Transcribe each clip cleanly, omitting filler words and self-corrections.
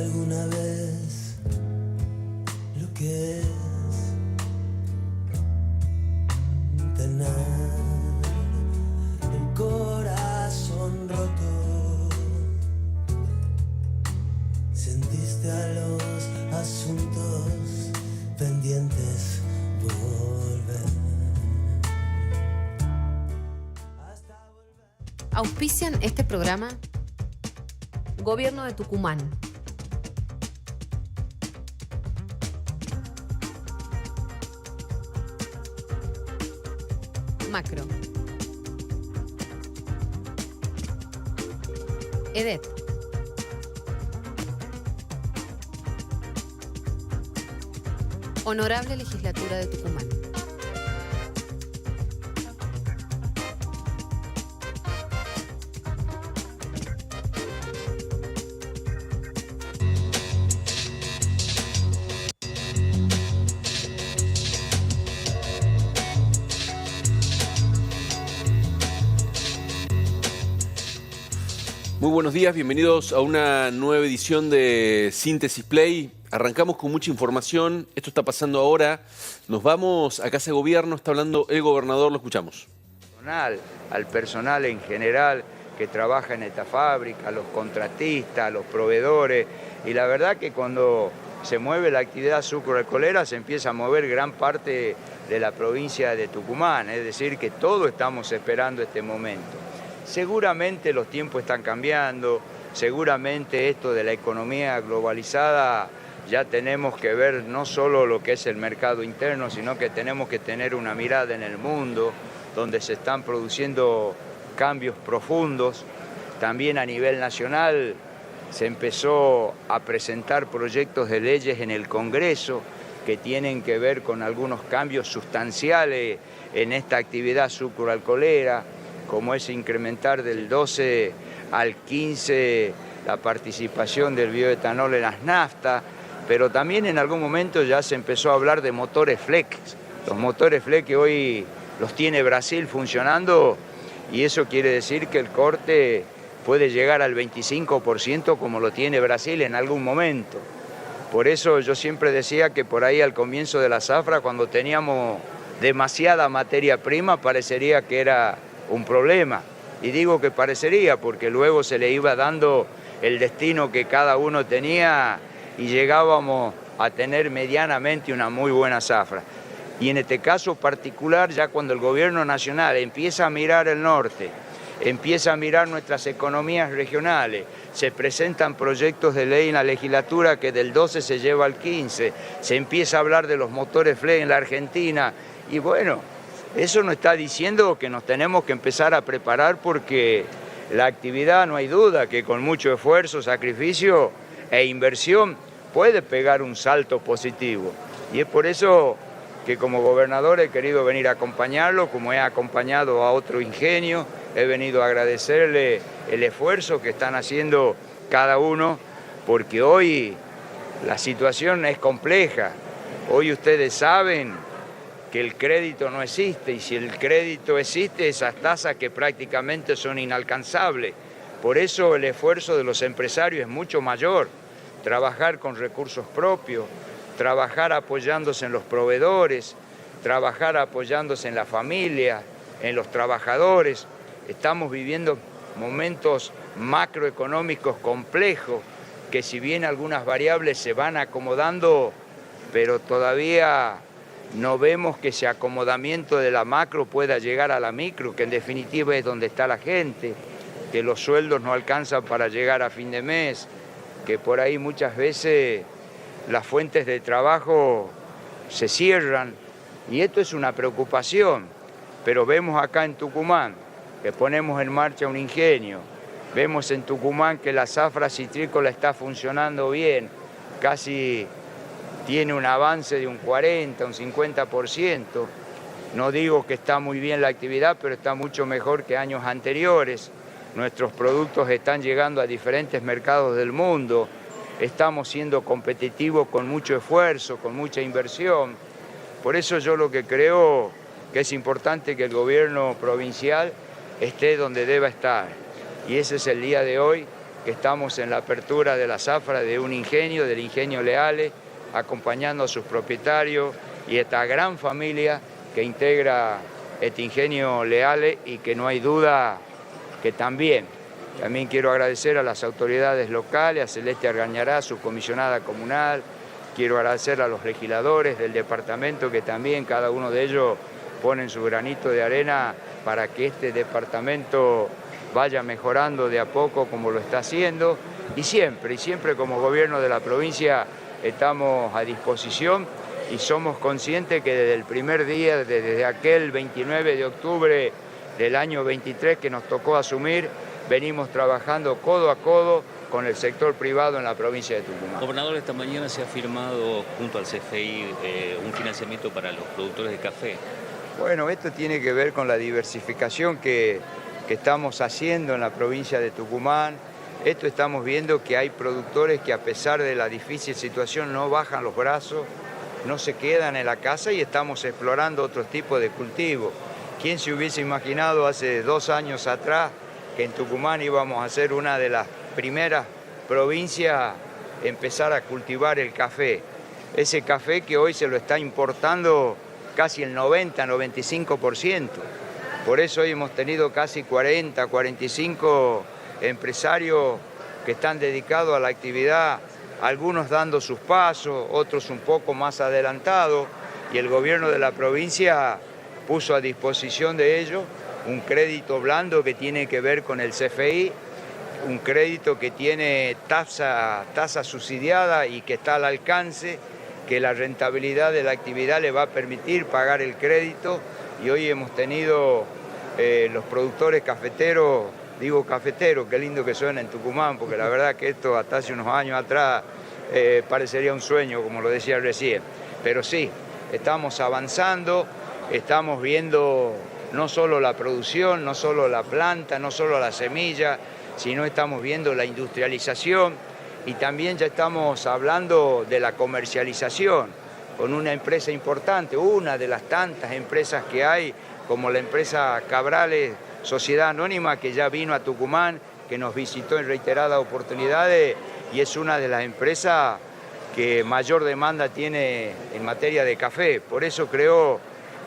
alguna vez lo que es tener el corazón roto. Sentiste a los asuntos pendientes volver. Auspician este programa Gobierno de Tucumán, Macro, EDET, Honorable Legislatura de Tucumán. Muy buenos días, bienvenidos a una nueva edición de Síntesis Play. Arrancamos con mucha información, esto está pasando ahora. Nos vamos a Casa de Gobierno, está hablando el gobernador, lo escuchamos. Al personal en general que trabaja en esta fábrica, a los contratistas, a los proveedores. Y la verdad que cuando se mueve la actividad sucroalcoholera se empieza a mover gran parte de la provincia de Tucumán, es decir, que todos estamos esperando este momento. Seguramente los tiempos están cambiando, seguramente esto de la economía globalizada ya tenemos que ver no solo lo que es el mercado interno, sino que tenemos que tener una mirada en el mundo, donde se están produciendo cambios profundos. También a nivel nacional se empezó a presentar proyectos de leyes en el Congreso que tienen que ver con algunos cambios sustanciales en esta actividad sucroalcoholera, como es incrementar del 12 al 15 la participación del bioetanol en las naftas, pero también en algún momento ya se empezó a hablar de motores flex. Los motores flex que hoy los tiene Brasil funcionando, y eso quiere decir que el corte puede llegar al 25% como lo tiene Brasil en algún momento. Por eso yo siempre decía que por ahí al comienzo de la zafra, cuando teníamos demasiada materia prima, parecería que era un problema. Y digo que parecería porque luego se le iba dando el destino que cada uno tenía y llegábamos a tener medianamente una muy buena zafra. Y en este caso particular, ya cuando el gobierno nacional empieza a mirar el norte, empieza a mirar nuestras economías regionales, se presentan proyectos de ley en la legislatura que del 12 se lleva al 15, se empieza a hablar de los motores flex en la Argentina, y bueno, eso nos está diciendo que nos tenemos que empezar a preparar porque la actividad, no hay duda, que con mucho esfuerzo, sacrificio e inversión puede pegar un salto positivo. Y es por eso que como gobernador he querido venir a acompañarlo, como he acompañado a otro ingenio, he venido a agradecerle el esfuerzo que están haciendo cada uno, porque hoy la situación es compleja. Hoy ustedes saben que el crédito no existe, y si el crédito existe, esas tasas que prácticamente son inalcanzables. Por eso el esfuerzo de los empresarios es mucho mayor, trabajar con recursos propios, trabajar apoyándose en los proveedores, trabajar apoyándose en la familia, en los trabajadores. Estamos viviendo momentos macroeconómicos complejos, que si bien algunas variables se van acomodando, pero todavía no vemos que ese acomodamiento de la macro pueda llegar a la micro, que en definitiva es donde está la gente, que los sueldos no alcanzan para llegar a fin de mes, que por ahí muchas veces las fuentes de trabajo se cierran, y esto es una preocupación. Pero vemos acá en Tucumán que ponemos en marcha un ingenio, vemos en Tucumán que la zafra citrícola está funcionando bien, casi tiene un avance de un 40, un 50%. No digo que está muy bien la actividad, pero está mucho mejor que años anteriores. Nuestros productos están llegando a diferentes mercados del mundo. Estamos siendo competitivos con mucho esfuerzo, con mucha inversión. Por eso yo lo que creo que es importante que el gobierno provincial esté donde deba estar. Y ese es el día de hoy, que estamos en la apertura de la zafra de un ingenio, del ingenio Leales, acompañando a sus propietarios y esta gran familia que integra este ingenio Leales, y que no hay duda que también quiero agradecer a las autoridades locales, a Celeste Argañará, su comisionada comunal, quiero agradecer a los legisladores del departamento que también cada uno de ellos ponen su granito de arena para que este departamento vaya mejorando de a poco como lo está haciendo, y siempre como gobierno de la provincia estamos a disposición y somos conscientes que desde el primer día, desde aquel 29 de octubre del año 23 que nos tocó asumir, venimos trabajando codo a codo con el sector privado en la provincia de Tucumán. Gobernador, esta mañana se ha firmado junto al CFI un financiamiento para los productores de café. Bueno, esto tiene que ver con la diversificación que estamos haciendo en la provincia de Tucumán. Esto estamos viendo que hay productores que a pesar de la difícil situación no bajan los brazos, no se quedan en la casa y estamos explorando otros tipos de cultivos. ¿Quién se hubiese imaginado hace 2 años atrás que en Tucumán íbamos a ser una de las primeras provincias a empezar a cultivar el café? Ese café que hoy se lo está importando casi el 90-95%. Por eso hoy hemos tenido casi 40-45 empresarios que están dedicados a la actividad, algunos dando sus pasos, otros un poco más adelantados, y el gobierno de la provincia puso a disposición de ellos un crédito blando que tiene que ver con el CFI, un crédito que tiene tasa subsidiada y que está al alcance, que la rentabilidad de la actividad le va a permitir pagar el crédito, y hoy hemos tenido los productores cafeteros, digo cafeteros, qué lindo que suena en Tucumán, porque la verdad que esto hasta hace unos años atrás parecería un sueño, como lo decía recién. Pero sí, estamos avanzando, estamos viendo no solo la producción, no solo la planta, no solo la semilla, sino estamos viendo la industrialización, y también ya estamos hablando de la comercialización con una empresa importante, una de las tantas empresas que hay, como la empresa Cabrales Sociedad Anónima, que ya vino a Tucumán, que nos visitó en reiteradas oportunidades, y es una de las empresas que mayor demanda tiene en materia de café. Por eso creo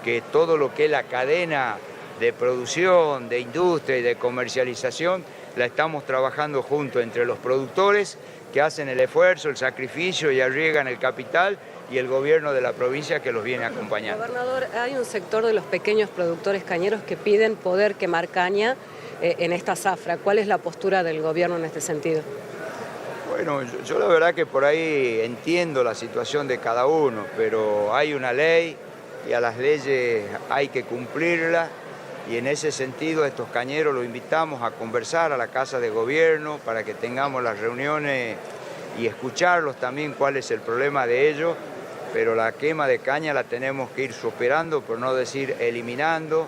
que todo lo que es la cadena de producción, de industria y de comercialización, la estamos trabajando juntos entre los productores que hacen el esfuerzo, el sacrificio y arriesgan el capital, y el gobierno de la provincia que los viene acompañando. Gobernador, hay un sector de los pequeños productores cañeros que piden poder quemar caña en esta zafra. ¿Cuál es la postura del gobierno en este sentido? Bueno, yo la verdad que por ahí entiendo la situación de cada uno, pero hay una ley y a las leyes hay que cumplirlas, y en ese sentido a estos cañeros los invitamos a conversar a la Casa de Gobierno para que tengamos las reuniones y escucharlos también cuál es el problema de ellos, pero la quema de caña la tenemos que ir superando, por no decir eliminando,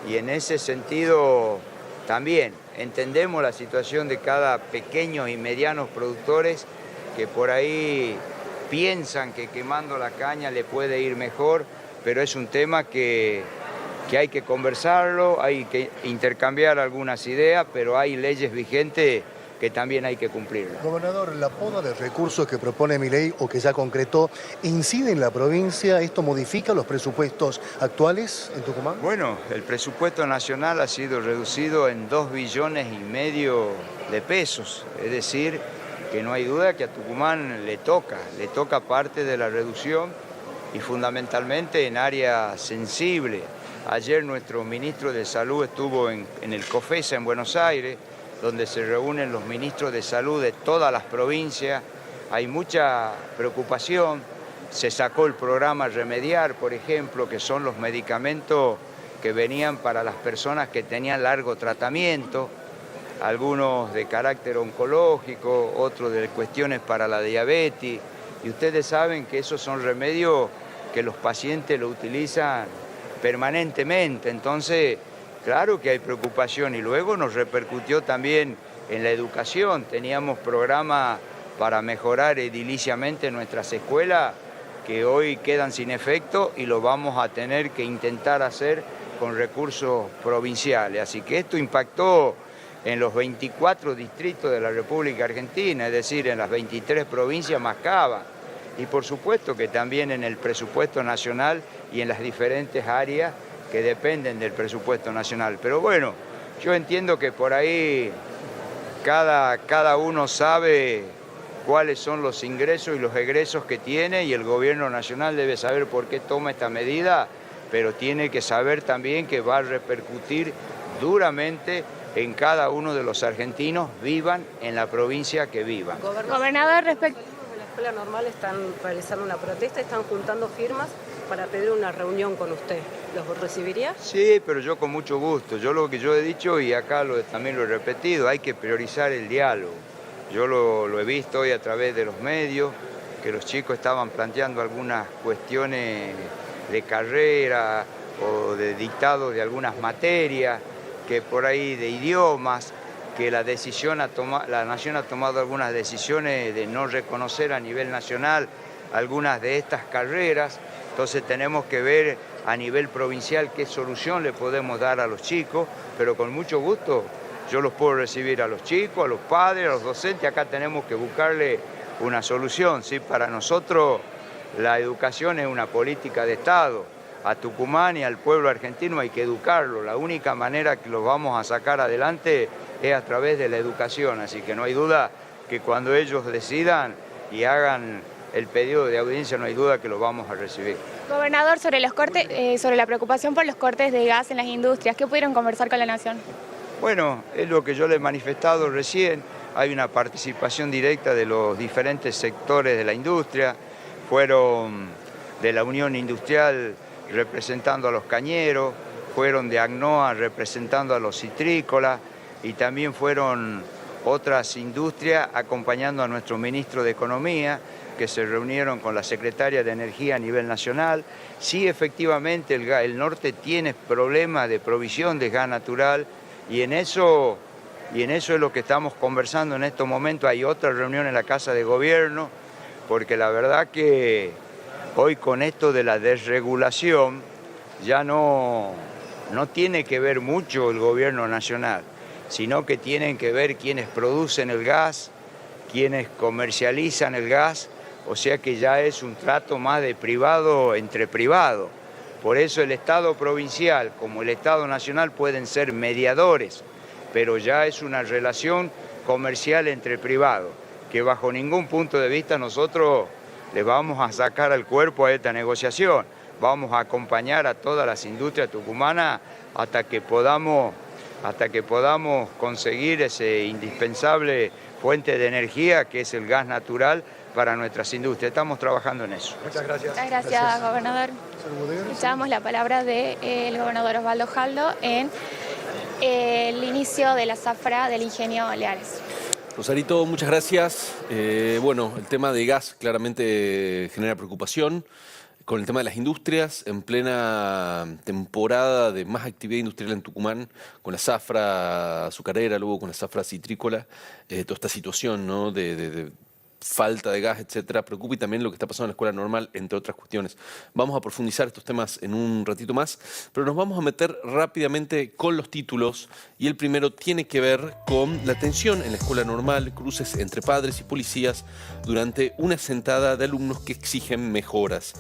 y en ese sentido también entendemos la situación de cada pequeños y medianos productores que por ahí piensan que quemando la caña le puede ir mejor, pero es un tema que hay que conversarlo, hay que intercambiar algunas ideas, pero hay leyes vigentes que también hay que cumplirlas. Gobernador, ¿la poda de recursos que propone Milei o que ya concretó incide en la provincia? ¿Esto modifica los presupuestos actuales en Tucumán? Bueno, el presupuesto nacional ha sido reducido en 2,5 billones de pesos, es decir, que no hay duda que a Tucumán le toca parte de la reducción, y fundamentalmente en áreas sensibles. Ayer nuestro ministro de Salud estuvo en el COFESA en Buenos Aires, donde se reúnen los ministros de salud de todas las provincias. Hay mucha preocupación, se sacó el programa Remediar, por ejemplo, que son los medicamentos que venían para las personas que tenían largo tratamiento, algunos de carácter oncológico, otros de cuestiones para la diabetes, y ustedes saben que esos son remedios que los pacientes lo utilizan permanentemente, entonces claro que hay preocupación, y luego nos repercutió también en la educación. Teníamos programas para mejorar ediliciamente nuestras escuelas que hoy quedan sin efecto, y lo vamos a tener que intentar hacer con recursos provinciales. Así que esto impactó en los 24 distritos de la República Argentina, es decir, en las 23 provincias más Cava. Y por supuesto que también en el presupuesto nacional y en las diferentes áreas que dependen del presupuesto nacional. Pero bueno, yo entiendo que por ahí cada uno sabe cuáles son los ingresos y los egresos que tiene, y el gobierno nacional debe saber por qué toma esta medida, pero tiene que saber también que va a repercutir duramente en cada uno de los argentinos, vivan en la provincia que vivan. Gobernador, respecto a la escuela normal, están realizando una protesta, están juntando firmas para pedir una reunión con usted. ¿Los recibiría? Sí, pero yo con mucho gusto. Yo lo que yo he dicho, y acá también lo he repetido, hay que priorizar el diálogo. Yo lo he visto hoy a través de los medios, que los chicos estaban planteando algunas cuestiones de carrera o de dictado de algunas materias, que por ahí de idiomas, que la Nación ha tomado algunas decisiones de no reconocer a nivel nacional algunas de estas carreras. Entonces tenemos que ver a nivel provincial qué solución le podemos dar a los chicos, pero con mucho gusto yo los puedo recibir a los chicos, a los padres, a los docentes. Acá tenemos que buscarle una solución, ¿sí? Para nosotros la educación es una política de Estado. A Tucumán y al pueblo argentino hay que educarlo. La única manera que los vamos a sacar adelante es a través de la educación. Así que no hay duda que cuando ellos decidan y hagan el pedido de audiencia, no hay duda que los vamos a recibir. Gobernador, sobre los cortes, sobre la preocupación por los cortes de gas en las industrias, ¿qué pudieron conversar con la Nación? Bueno, es lo que yo le he manifestado recién. Hay una participación directa de los diferentes sectores de la industria. Fueron de la Unión Industrial representando a los cañeros, fueron de ACNOA representando a los citrícolas, y también fueron otras industrias acompañando a nuestro ministro de Economía, que se reunieron con la secretaria de Energía a nivel nacional. Sí, efectivamente, el norte tiene problemas de provisión de gas natural, y en eso es lo que estamos conversando en estos momentos. Hay otra reunión en la Casa de Gobierno, porque la verdad que hoy con esto de la desregulación ya no tiene que ver mucho el gobierno nacional, sino que tienen que ver quienes producen el gas, quienes comercializan el gas, o sea que ya es un trato más de privado entre privados. Por eso el Estado provincial como el Estado nacional pueden ser mediadores, pero ya es una relación comercial entre privados, que bajo ningún punto de vista nosotros le vamos a sacar al cuerpo a esta negociación. Vamos a acompañar a todas las industrias tucumanas hasta que podamos conseguir ese indispensable fuente de energía que es el gas natural para nuestras industrias. Estamos trabajando en eso. Muchas gracias. Muchas gracias, gobernador. Escuchamos la palabra del gobernador Osvaldo Jaldo en el inicio de la zafra del ingenio Oleares. Rosarito, muchas gracias. Bueno, el tema de gas claramente genera preocupación. Con el tema de las industrias, en plena temporada de más actividad industrial en Tucumán, con la zafra azucarera, luego con la zafra citrícola, toda esta situación, ¿no?, de falta de gas, etcétera, preocupa, y también lo que está pasando en la escuela normal, entre otras cuestiones. Vamos a profundizar estos temas en un ratito más, pero nos vamos a meter rápidamente con los títulos, y el primero tiene que ver con la tensión en la escuela normal, cruces entre padres y policías durante una sentada de alumnos que exigen mejoras.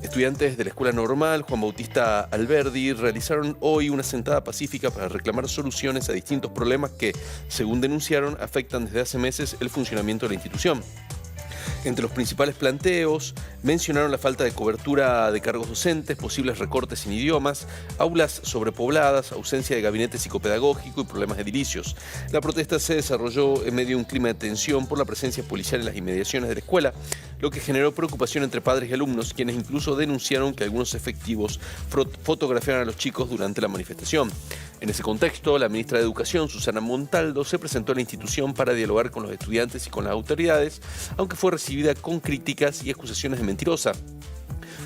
Estudiantes de la escuela normal Juan Bautista Alberdi realizaron hoy una sentada pacífica para reclamar soluciones a distintos problemas que, según denunciaron, afectan desde hace meses el funcionamiento de la institución. Entre los principales planteos mencionaron la falta de cobertura de cargos docentes, posibles recortes en idiomas, aulas sobrepobladas, ausencia de gabinete psicopedagógico y problemas edilicios. La protesta se desarrolló en medio de un clima de tensión por la presencia policial en las inmediaciones de la escuela, lo que generó preocupación entre padres y alumnos, quienes incluso denunciaron que algunos efectivos fotografiaron a los chicos durante la manifestación. En ese contexto, la ministra de Educación, Susana Montaldo, se presentó a la institución para dialogar con los estudiantes y con las autoridades, aunque fue recibida con críticas y acusaciones de mentirosa.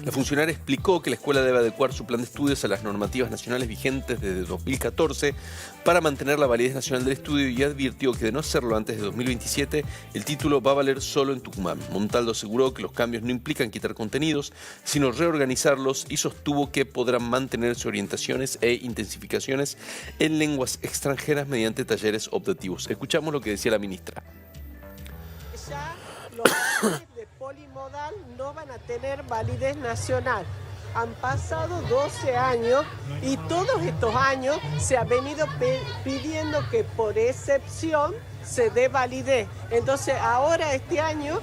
La funcionaria explicó que la escuela debe adecuar su plan de estudios a las normativas nacionales vigentes desde 2014 para mantener la validez nacional del estudio y advirtió que de no hacerlo antes de 2027, el título va a valer solo en Tucumán. Montaldo aseguró que los cambios no implican quitar contenidos, sino reorganizarlos y sostuvo que podrán mantenerse orientaciones e intensificaciones en lenguas extranjeras mediante talleres optativos. Escuchamos lo que decía la ministra. Ya los talleres de polimodal no van a tener validez nacional. Han pasado 12 años y todos estos años se ha venido pidiendo que por excepción se dé validez. Entonces ahora este año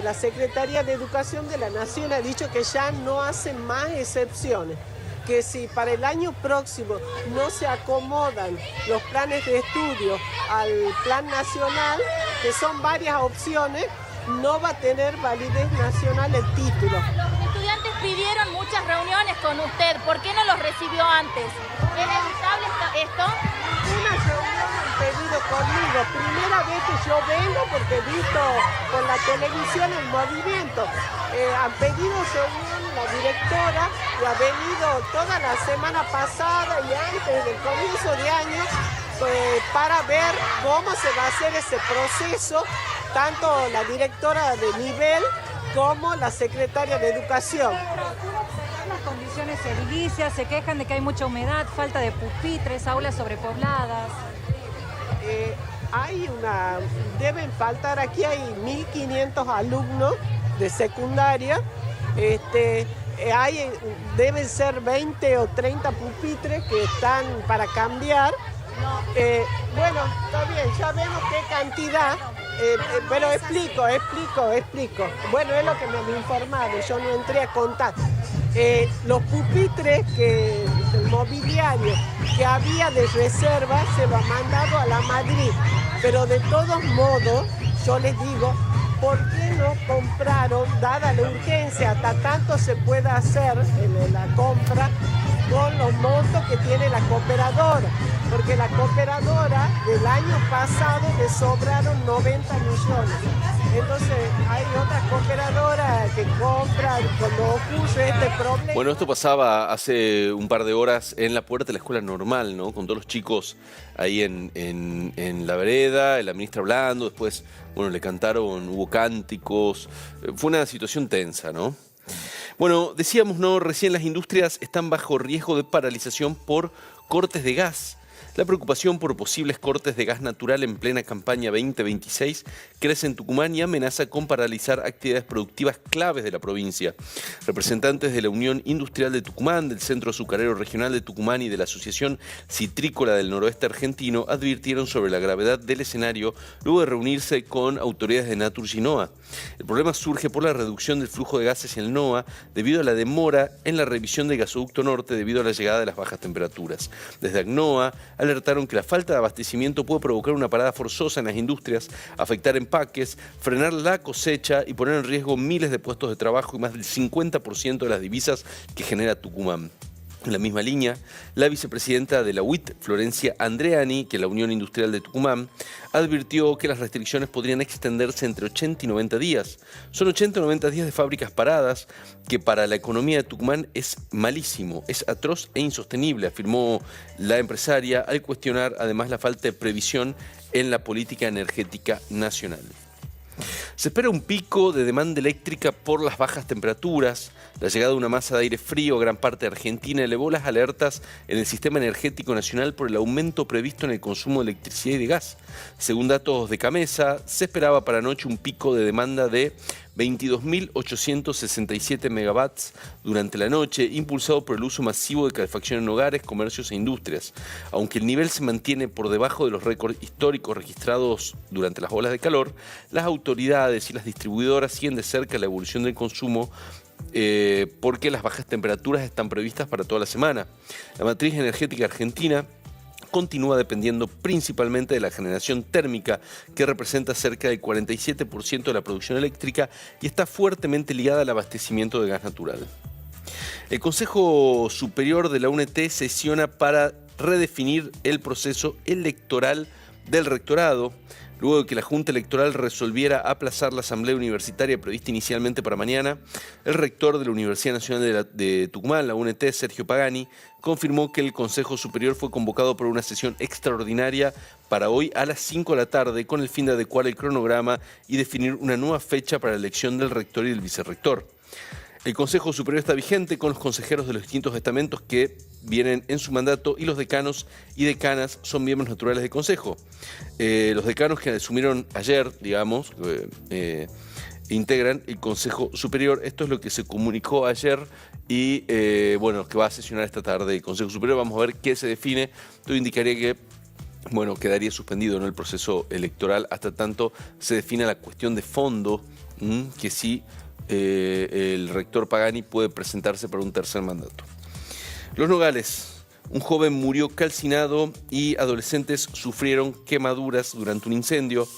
la Secretaría de Educación de la Nación ha dicho que ya no hacen más excepciones, que si para el año próximo no se acomodan los planes de estudio al plan nacional, que son varias opciones, no va a tener validez nacional el título. Los estudiantes pidieron muchas reuniones con usted, ¿por qué no los recibió antes? ¿Es evitable esto? Una reunión han pedido conmigo, primera vez que yo vengo porque he visto por la televisión el movimiento. Han pedido reunión la directora y ha venido toda la semana pasada y antes del comienzo de año para ver cómo se va a hacer ese proceso, tanto la directora de nivel como la secretaria de Educación. Las condiciones edilicias, se quejan de que hay mucha humedad, falta de pupitres, aulas sobrepobladas. Deben faltar, aquí hay 1.500 alumnos de secundaria, deben ser 20 o 30 pupitres que están para cambiar. Bueno, está bien, ya vemos qué cantidad, pero explico. Bueno, es lo que me han informado, yo no entré a contar. Los pupitres del mobiliario que había de reserva se lo ha mandado a la Madrid, pero de todos modos, yo les digo, ¿por qué no compraron, dada la urgencia, hasta tanto se pueda hacer en la compra con los montos que tiene la cooperadora? Porque la cooperadora del año pasado le sobraron 90 millones. Entonces hay otras cooperadoras que compran cuando ocurre este problema. Bueno, esto pasaba hace un par de horas en la puerta de la escuela normal, ¿no? Con todos los chicos ahí en la vereda, la ministra hablando, después, bueno, le cantaron, hubo cánticos. Fue una situación tensa, ¿no? Bueno, decíamos, ¿no? Recién las industrias están bajo riesgo de paralización por cortes de gas. La preocupación por posibles cortes de gas natural en plena campaña 2026 crece en Tucumán y amenaza con paralizar actividades productivas claves de la provincia. Representantes de la Unión Industrial de Tucumán, del Centro Azucarero Regional de Tucumán y de la Asociación Citrícola del Noroeste Argentino advirtieron sobre la gravedad del escenario luego de reunirse con autoridades de Naturgy y NOA. El problema surge por la reducción del flujo de gases en el NOA debido a la demora en la revisión del gasoducto norte debido a la llegada de las bajas temperaturas. Desde ACNOA alertaron que la falta de abastecimiento puede provocar una parada forzosa en las industrias, afectar empaques, frenar la cosecha y poner en riesgo miles de puestos de trabajo y más del 50% de las divisas que genera Tucumán. En la misma línea, la vicepresidenta de la UIT, Florencia Andreani, que es la Unión Industrial de Tucumán, advirtió que las restricciones podrían extenderse entre 80 y 90 días. Son 80 o 90 días de fábricas paradas, que para la economía de Tucumán es malísimo, es atroz e insostenible, afirmó la empresaria al cuestionar además la falta de previsión en la política energética nacional. Se espera un pico de demanda eléctrica por las bajas temperaturas. La llegada de una masa de aire frío a gran parte de Argentina elevó las alertas en el sistema energético nacional por el aumento previsto en el consumo de electricidad y de gas. Según datos de Camesa, se esperaba para anoche un pico de demanda de 22.867 megawatts durante la noche, impulsado por el uso masivo de calefacción en hogares, comercios e industrias. Aunque el nivel se mantiene por debajo de los récords históricos registrados durante las olas de calor, las autoridades y las distribuidoras siguen de cerca la evolución del consumo porque las bajas temperaturas están previstas para toda la semana. La matriz energética argentina continúa dependiendo principalmente de la generación térmica, que representa cerca del 47% de la producción eléctrica y está fuertemente ligada al abastecimiento de gas natural. El Consejo Superior de la UNT sesiona para redefinir el proceso electoral del rectorado. Luego de que la Junta Electoral resolviera aplazar la asamblea universitaria prevista inicialmente para mañana, el rector de la Universidad Nacional de Tucumán, la UNT, Sergio Pagani, confirmó que el Consejo Superior fue convocado por una sesión extraordinaria para hoy a las 5 de la tarde con el fin de adecuar el cronograma y definir una nueva fecha para la elección del rector y del vicerrector. El Consejo Superior está vigente con los consejeros de los distintos estamentos que vienen en su mandato y los decanos y decanas son miembros naturales del Consejo. Los decanos que asumieron ayer, digamos, integran el Consejo Superior. Esto es lo que se comunicó ayer y, bueno, que va a sesionar esta tarde el Consejo Superior. Vamos a ver qué se define. Todo indicaría que, bueno, quedaría suspendido, ¿no?, el proceso electoral hasta tanto se defina la cuestión de fondo, que sí el rector Pagani puede presentarse para un tercer mandato. Los Nogales. Un joven murió calcinado y adolescentes sufrieron quemaduras durante un incendio.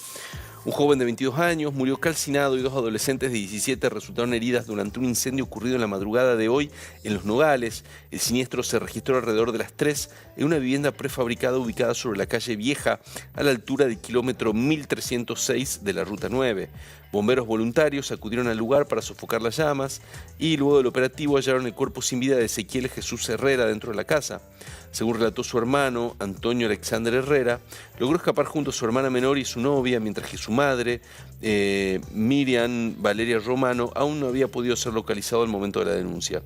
Un joven de 22 años murió calcinado y 2 adolescentes de 17 resultaron heridas durante un incendio ocurrido en la madrugada de hoy en Los Nogales. El siniestro se registró alrededor de las 3 en una vivienda prefabricada ubicada sobre la calle Vieja, a la altura del kilómetro 1306 de la Ruta 9. Bomberos voluntarios acudieron al lugar para sofocar las llamas y luego del operativo hallaron el cuerpo sin vida de Ezequiel Jesús Herrera dentro de la casa. Según relató su hermano, Antonio Alexander Herrera, logró escapar junto a su hermana menor y su novia, mientras que su madre, Miriam Valeria Romano, aún no había podido ser localizado al momento de la denuncia.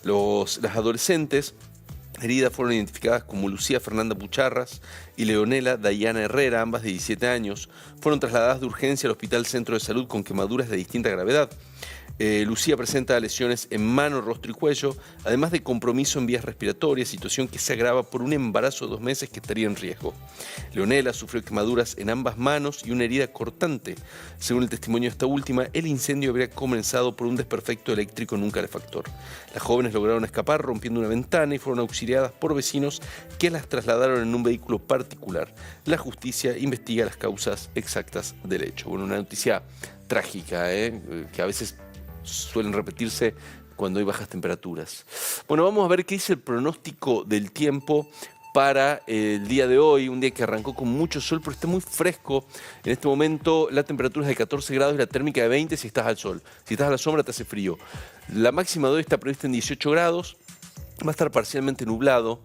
Las adolescentes heridas fueron identificadas como Lucía Fernanda Pucharras y Leonela Dayana Herrera, ambas de 17 años. Fueron trasladadas de urgencia al Hospital Centro de Salud con quemaduras de distinta gravedad. Lucía presenta lesiones en mano, rostro y cuello, además de compromiso en vías respiratorias, situación que se agrava por un embarazo de 2 meses que estaría en riesgo. Leonela sufrió quemaduras en ambas manos y una herida cortante. Según el testimonio de esta última, el incendio habría comenzado por un desperfecto eléctrico en un calefactor. Las jóvenes lograron escapar rompiendo una ventana y fueron auxiliadas por vecinos que las trasladaron en un vehículo particular. La justicia investiga las causas exactas del hecho. Bueno, una noticia trágica, que a veces suelen repetirse cuando hay bajas temperaturas. Bueno, vamos a ver qué dice el pronóstico del tiempo para el día de hoy, un día que arrancó con mucho sol, pero está muy fresco. En este momento la temperatura es de 14 grados y la térmica de 20 si estás al sol. Si estás a la sombra te hace frío. La máxima de hoy está prevista en 18 grados, va a estar parcialmente nublado.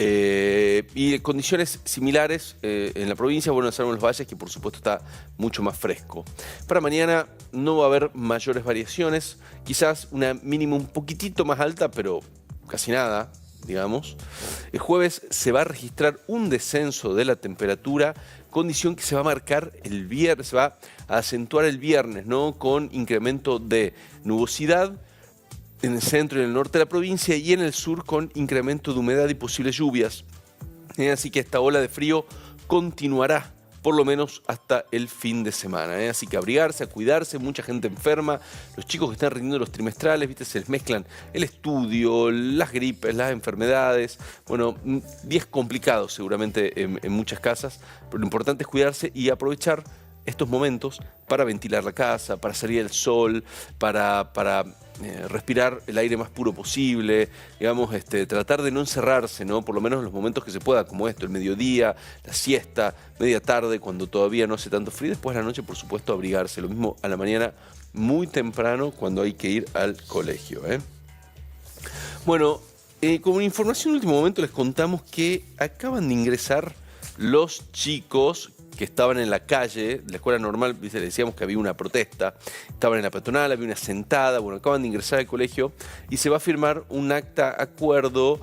Y condiciones similares en la provincia, bueno, salvo en los valles, que por supuesto está mucho más fresco. Para mañana no va a haber mayores variaciones, quizás una mínima un poquitito más alta, pero casi nada, digamos. El jueves se va a registrar un descenso de la temperatura, condición que se va a marcar el viernes, se va a acentuar el viernes, ¿no?, con incremento de nubosidad en el centro y en el norte de la provincia y en el sur con incremento de humedad y posibles lluvias. Así que esta ola de frío continuará por lo menos hasta el fin de semana. Así que abrigarse, a cuidarse, mucha gente enferma. Los chicos que están rindiendo los trimestrales, ¿viste?, se les mezclan el estudio, las gripes, las enfermedades. Bueno, días complicados seguramente en muchas casas, pero lo importante es cuidarse y aprovechar estos momentos para ventilar la casa, para salir al sol, para respirar el aire más puro posible, digamos, tratar de no encerrarse, ¿no?, por lo menos en los momentos que se pueda, como esto, el mediodía, la siesta, media tarde, cuando todavía no hace tanto frío, después de la noche, por supuesto, abrigarse, lo mismo a la mañana, muy temprano, cuando hay que ir al colegio, Bueno, como información de último momento les contamos que acaban de ingresar los chicos que estaban en la calle, la escuela normal, le decíamos que había una protesta, estaban en la peatonal, había una sentada, bueno, acaban de ingresar al colegio y se va a firmar un acta acuerdo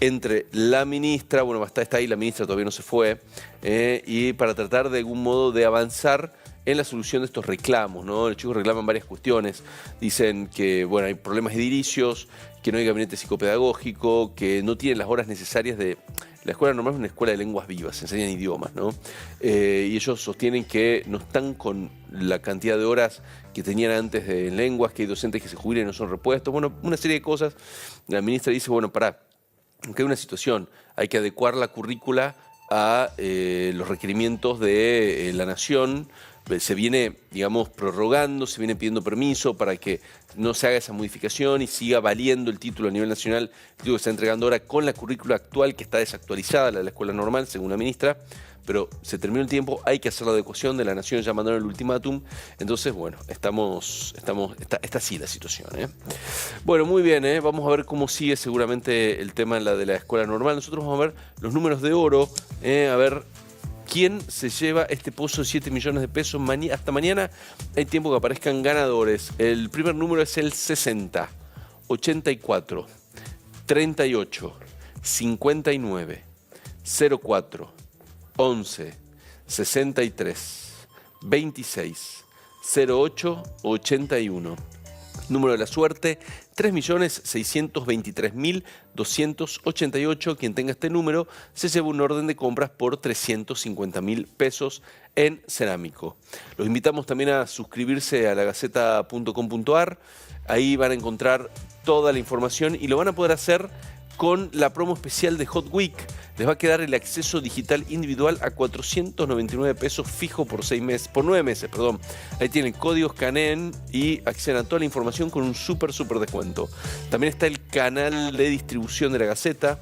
entre la ministra, bueno, está ahí, la ministra todavía no se fue, y para tratar de algún modo de avanzar en la solución de estos reclamos, ¿no? Los chicos reclaman varias cuestiones, dicen que, bueno, hay problemas edilicios, que no hay gabinete psicopedagógico, que no tienen las horas necesarias de... La escuela normal es una escuela de lenguas vivas, se enseñan idiomas, ¿no? Y ellos sostienen que no están con la cantidad de horas que tenían antes de lenguas, que hay docentes que se jubilan y no son repuestos, bueno, una serie de cosas. La ministra dice, bueno, aunque hay una situación, hay que adecuar la currícula a los requerimientos de la nación, se viene, digamos, prorrogando, se viene pidiendo permiso para que no se haga esa modificación y siga valiendo el título a nivel nacional, el título que se está entregando ahora con la currícula actual, que está desactualizada, la de la escuela normal, según la ministra, pero se terminó el tiempo, hay que hacer la adecuación, de la Nación ya mandaron el ultimátum, entonces, bueno, está así la situación, ¿eh? Bueno, muy bien, vamos a ver cómo sigue seguramente el tema de la escuela normal. Nosotros vamos a ver los números de oro, a ver quién se lleva este pozo de 7 millones de pesos. Hasta mañana hay tiempo que aparezcan ganadores. El primer número es el 60, 84, 38, 59, 04, 11, 63, 26, 08, 81. Número de la suerte, 3.623.288. Quien tenga este número se lleva un orden de compras por 350.000 pesos en cerámico. Los invitamos también a suscribirse a lagaceta.com.ar. Ahí van a encontrar toda la información y lo van a poder hacer con la promo especial de Hot Week. Les va a quedar el acceso digital individual a 499 pesos fijo por 9 meses. Ahí tienen código, escaneen y acceden a toda la información con un súper descuento. También está el canal de distribución de la Gaceta,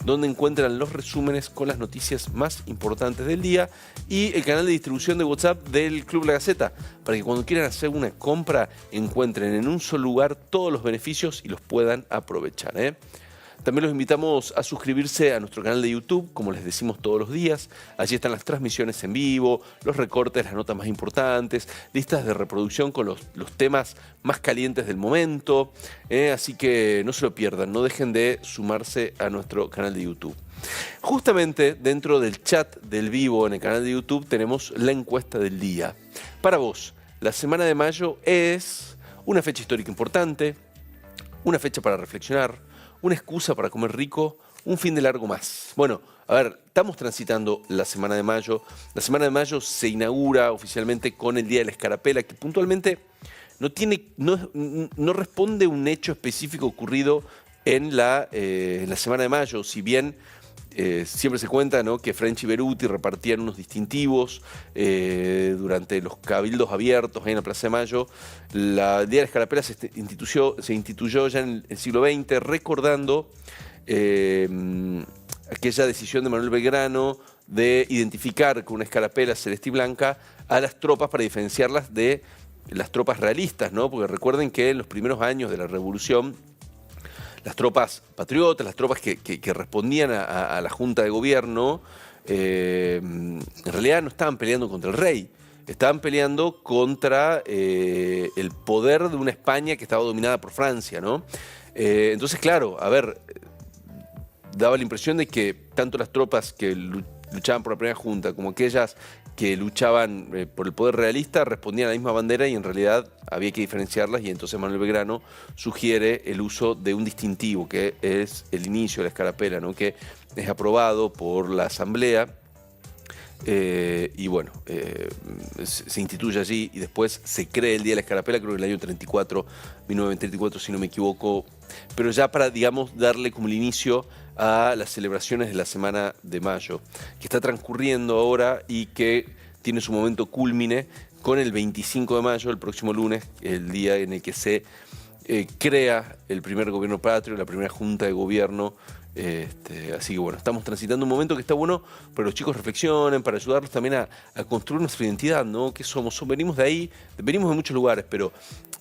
donde encuentran los resúmenes con las noticias más importantes del día, y el canal de distribución de WhatsApp del Club La Gaceta, para que cuando quieran hacer una compra encuentren en un solo lugar todos los beneficios y los puedan aprovechar, ¿eh? También los invitamos a suscribirse a nuestro canal de YouTube, como les decimos todos los días. Allí están las transmisiones en vivo, los recortes, las notas más importantes, listas de reproducción con los temas más calientes del momento. Así que no se lo pierdan, no dejen de sumarse a nuestro canal de YouTube. Justamente dentro del chat del vivo en el canal de YouTube tenemos la encuesta del día. Para vos, la semana de mayo es una fecha histórica importante, una fecha para reflexionar, una excusa para comer rico, un fin de largo más. Bueno, a ver, estamos transitando la semana de mayo. La semana de mayo se inaugura oficialmente con el Día de la Escarapela, que puntualmente no responde a un hecho específico ocurrido en la semana de mayo. Si bien siempre se cuenta, ¿no?, que French y Beruti repartían unos distintivos durante los cabildos abiertos ahí en la Plaza de Mayo. El Día de la Escarapela se instituyó ya en el siglo XX, recordando aquella decisión de Manuel Belgrano de identificar con una escarapela celeste y blanca a las tropas para diferenciarlas de las tropas realistas, ¿no? Porque recuerden que en los primeros años de la Revolución, las tropas patriotas, las tropas que respondían a la Junta de Gobierno, en realidad no estaban peleando contra el rey, estaban peleando contra el poder de una España que estaba dominada por Francia, ¿no? Entonces, claro, a ver, daba la impresión de que tanto las tropas que luchaban por la primera Junta como aquellas que luchaban por el poder realista respondían a la misma bandera, y en realidad había que diferenciarlas, y entonces Manuel Belgrano sugiere el uso de un distintivo, que es el inicio de la escarapela, ¿no?, que es aprobado por la Asamblea, y bueno, se instituye allí y después se cree el Día de la Escarapela, creo que en el año 1934, si no me equivoco, pero ya para, digamos, darle como el inicio a las celebraciones de la Semana de Mayo, que está transcurriendo ahora y que tiene su momento cúlmine con el 25 de mayo, el próximo lunes, el día en el que se crea el primer gobierno patrio, la primera junta de gobierno. Así que bueno, estamos transitando un momento que está bueno para que los chicos reflexionen, para ayudarlos también a construir nuestra identidad, ¿no? ¿Qué somos? Venimos de ahí, venimos de muchos lugares, pero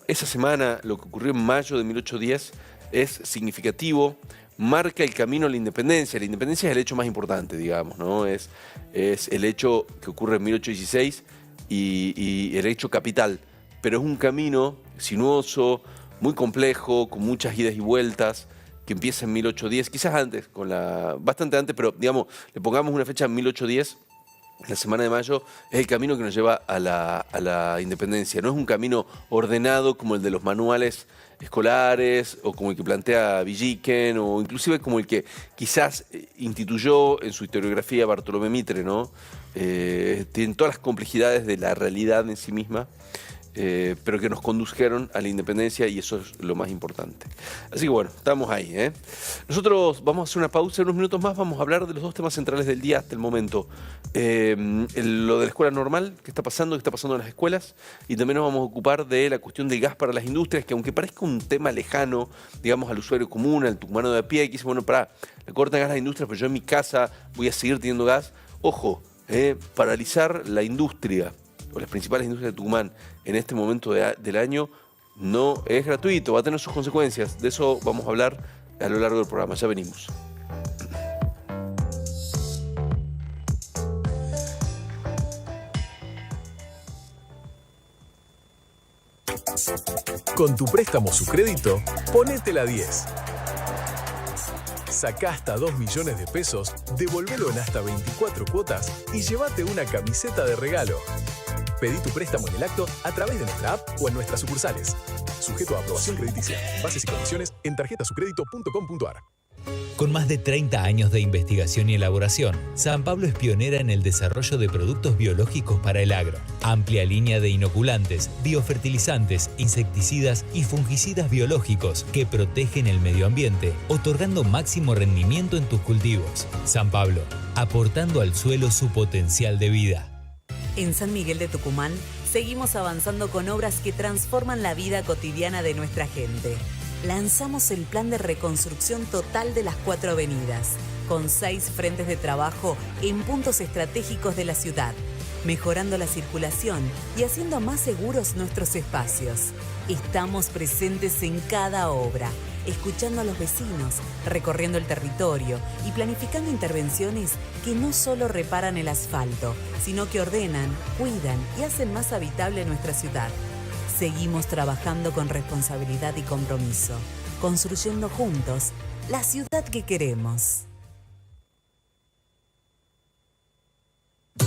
esa semana, lo que ocurrió en mayo de 1810, es significativo, marca el camino a la independencia. La independencia es el hecho más importante, digamos, ¿no? Es el hecho que ocurre en 1816 y el hecho capital, pero es un camino sinuoso, muy complejo, con muchas idas y vueltas, que empieza en 1810, quizás antes, bastante antes, pero digamos, le pongamos una fecha en 1810, la semana de mayo, es el camino que nos lleva a la independencia. No es un camino ordenado como el de los manuales escolares, o como el que plantea Villiquen, o inclusive como el que quizás instituyó en su historiografía Bartolomé Mitre, ¿no? Tienen todas las complejidades de la realidad en sí misma. pero que nos condujeron a la independencia, y eso es lo más importante. Así que bueno, estamos ahí. Nosotros vamos a hacer una pausa, en unos minutos más vamos a hablar de los dos temas centrales del día hasta el momento. Lo de la escuela normal, qué está pasando en las escuelas, y también nos vamos a ocupar de la cuestión del gas para las industrias, que aunque parezca un tema lejano, digamos, al usuario común, al tucumano de a pie, que dice, bueno, le cortan gas a las industrias, pero yo en mi casa voy a seguir teniendo gas. Ojo, paralizar la industria o las principales industrias de Tucumán en este momento del año no es gratuito, va a tener sus consecuencias. De eso vamos a hablar a lo largo del programa. Ya venimos. Con tu préstamo Sucrédito, ponete la 10. Sacá hasta 2 millones de pesos, devolvelo en hasta 24 cuotas y llévate una camiseta de regalo. Pedí tu préstamo en el acto a través de nuestra app o en nuestras sucursales. Sujeto a aprobación crediticia. Bases y condiciones en tarjetasucredito.com.ar. Con más de 30 años de investigación y elaboración, San Pablo es pionera en el desarrollo de productos biológicos para el agro. Amplia línea de inoculantes, biofertilizantes, insecticidas y fungicidas biológicos que protegen el medio ambiente, otorgando máximo rendimiento en tus cultivos. San Pablo, aportando al suelo su potencial de vida. En San Miguel de Tucumán, seguimos avanzando con obras que transforman la vida cotidiana de nuestra gente. Lanzamos el plan de reconstrucción total de las 4 avenidas, con 6 frentes de trabajo en puntos estratégicos de la ciudad, mejorando la circulación y haciendo más seguros nuestros espacios. Estamos presentes en cada obra, escuchando a los vecinos, recorriendo el territorio y planificando intervenciones que no solo reparan el asfalto, sino que ordenan, cuidan y hacen más habitable nuestra ciudad. Seguimos trabajando con responsabilidad y compromiso, construyendo juntos la ciudad que queremos.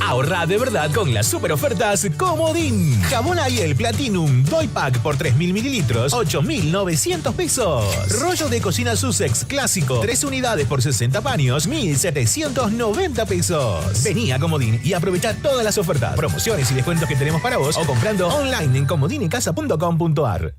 Ahorra de verdad con las super ofertas Comodín. Jabón Ariel Platinum Doy Pack por 3.000 mililitros, 8.900 pesos. Rollo de cocina Sussex Clásico, 3 unidades por 60 paños, 1.790 pesos. Vení a Comodín y aprovecha todas las ofertas, promociones y descuentos que tenemos para vos o comprando online en comodinicasa.com.ar.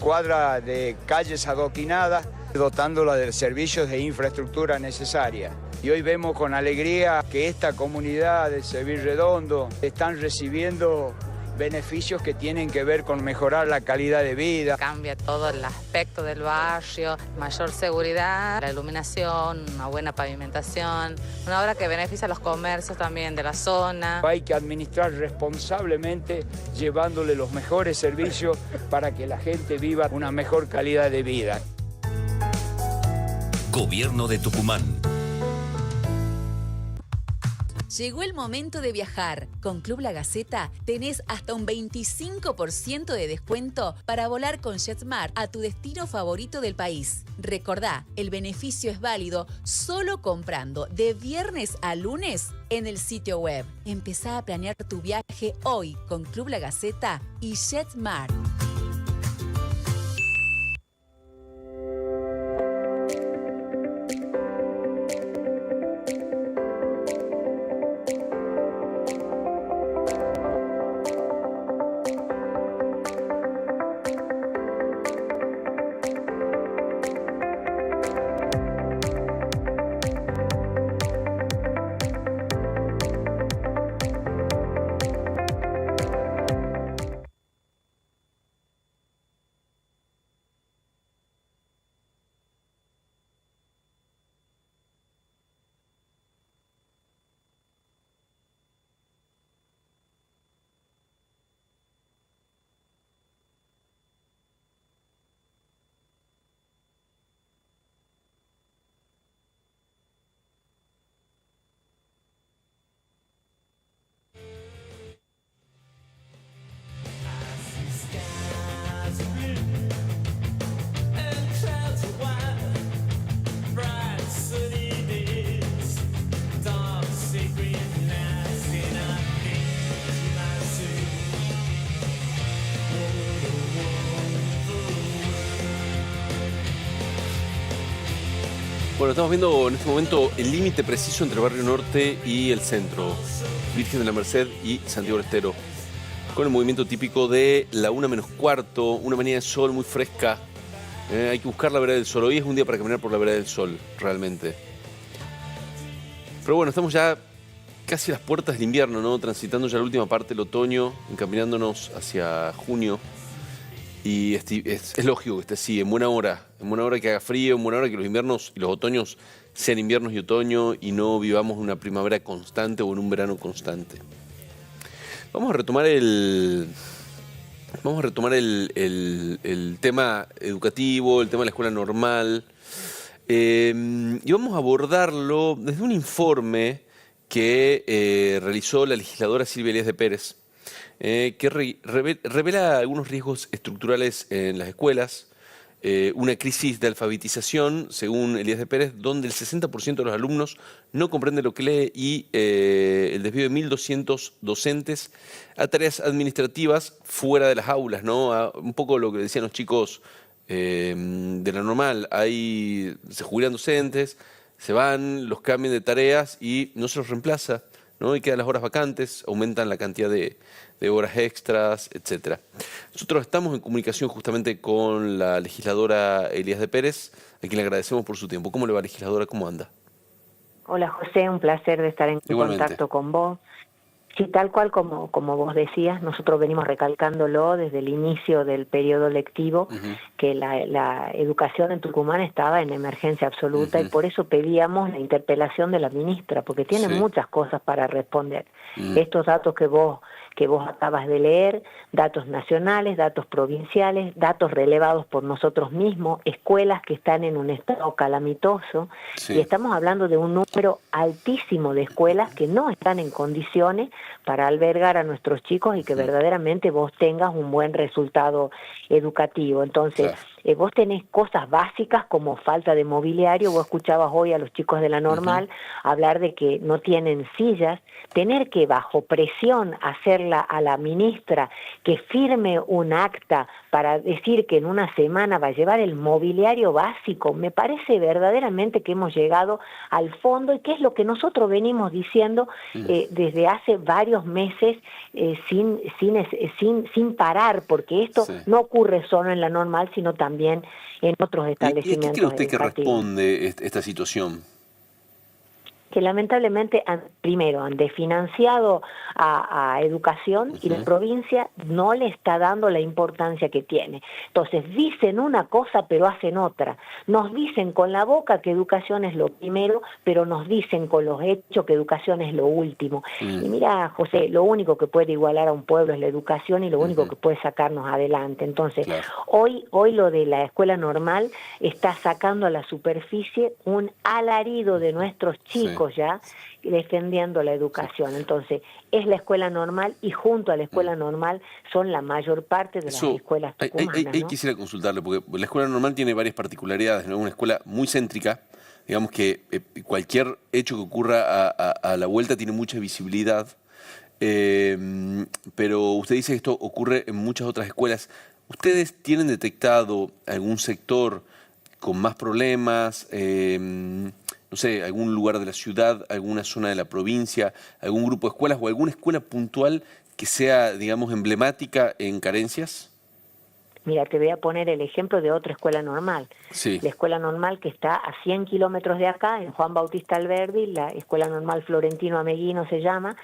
Cuadra de calles adoquinadas, dotándola de servicios de infraestructura necesaria. Y hoy vemos con alegría que esta comunidad de Seville Redondo están recibiendo beneficios que tienen que ver con mejorar la calidad de vida. Cambia todo el aspecto del barrio, mayor seguridad, la iluminación, una buena pavimentación, una obra que beneficia a los comercios también de la zona. Hay que administrar responsablemente, llevándole los mejores servicios para que la gente viva una mejor calidad de vida. Gobierno de Tucumán. Llegó el momento de viajar. Con Club La Gaceta tenés hasta un 25% de descuento para volar con JetSmart a tu destino favorito del país. Recordá, el beneficio es válido solo comprando de viernes a lunes en el sitio web. Empezá a planear tu viaje hoy con Club La Gaceta y JetSmart. Bueno, estamos viendo en este momento el límite preciso entre Barrio Norte y el centro, Virgen de la Merced y Santiago del Estero, con el movimiento típico de la 1:15, una mañana de sol muy fresca. Hay que buscar la vereda del sol. Hoy es un día para caminar por la vereda del sol, realmente. Pero bueno, estamos ya casi a las puertas del invierno, ¿no? Transitando ya la última parte del otoño, encaminándonos hacia junio. Y es lógico que esté así, en buena hora que haga frío, en buena hora que los inviernos y los otoños sean inviernos y otoño y no vivamos una primavera constante o en un verano constante. Vamos a retomar el tema educativo, el tema de la escuela normal, y vamos a abordarlo desde un informe que realizó la legisladora Silvia Elías de Pérez, que revela algunos riesgos estructurales en las escuelas, una crisis de alfabetización, según Elías de Pérez, donde el 60% de los alumnos no comprende lo que lee y el desvío de 1.200 docentes a tareas administrativas fuera de las aulas, ¿no? Un poco lo que decían los chicos de la normal. Ahí se jubilan docentes, se van, los cambian de tareas y no se los reemplaza, ¿no? Y quedan las horas vacantes, aumentan la cantidad de horas extras, etcétera. Nosotros estamos en comunicación justamente con la legisladora Elías de Pérez, a quien le agradecemos por su tiempo. ¿Cómo le va, legisladora? ¿Cómo anda? Hola, José, un placer de estar en contacto con vos. Sí, tal cual como vos decías, nosotros venimos recalcándolo desde el inicio del periodo lectivo, que la educación en Tucumán estaba en emergencia absoluta y por eso pedíamos la interpelación de la ministra, porque tiene muchas cosas para responder. Estos datos que vos acabas de leer, datos nacionales, datos provinciales, datos relevados por nosotros mismos, escuelas que están en un estado calamitoso, y estamos hablando de un número altísimo de escuelas que no están en condiciones para albergar a nuestros chicos y que verdaderamente vos tengas un buen resultado educativo. Entonces, vos tenés cosas básicas como falta de mobiliario. Vos escuchabas hoy a los chicos de la normal hablar de que no tienen sillas, tener que bajo presión hacerla a la ministra que firme un acta para decir que en una semana va a llevar el mobiliario básico. Me parece verdaderamente que hemos llegado al fondo y que es lo que nosotros venimos diciendo desde hace varios meses sin parar, porque esto no ocurre solo en la normal, sino también en otros establecimientos. ¿Y a qué cree usted que responde esta situación? Que lamentablemente primero han desfinanciado a educación y la provincia no le está dando la importancia que tiene. Entonces dicen una cosa pero hacen otra. Nos dicen con la boca que educación es lo primero, pero nos dicen con los hechos que educación es lo último. Y mira, José, lo único que puede igualar a un pueblo es la educación y lo único que puede sacarnos adelante. Entonces, hoy lo de la escuela normal está sacando a la superficie un alarido de nuestros chicos ya defendiendo la educación. Entonces, es la escuela normal y junto a la escuela normal son la mayor parte de las escuelas tucumanas, ¿no? Quisiera consultarle, porque la escuela normal tiene varias particularidades, ¿no? Una escuela muy céntrica, digamos que cualquier hecho que ocurra a la vuelta tiene mucha visibilidad, pero usted dice que esto ocurre en muchas otras escuelas. ¿Ustedes tienen detectado algún sector con más problemas? No sé, algún lugar de la ciudad, alguna zona de la provincia, algún grupo de escuelas o alguna escuela puntual que sea, digamos, emblemática en carencias? Mira, te voy a poner el ejemplo de otra escuela normal. La escuela normal que está a 100 kilómetros de acá, en Juan Bautista Alberdi, la escuela normal Florentino Ameguino se llama,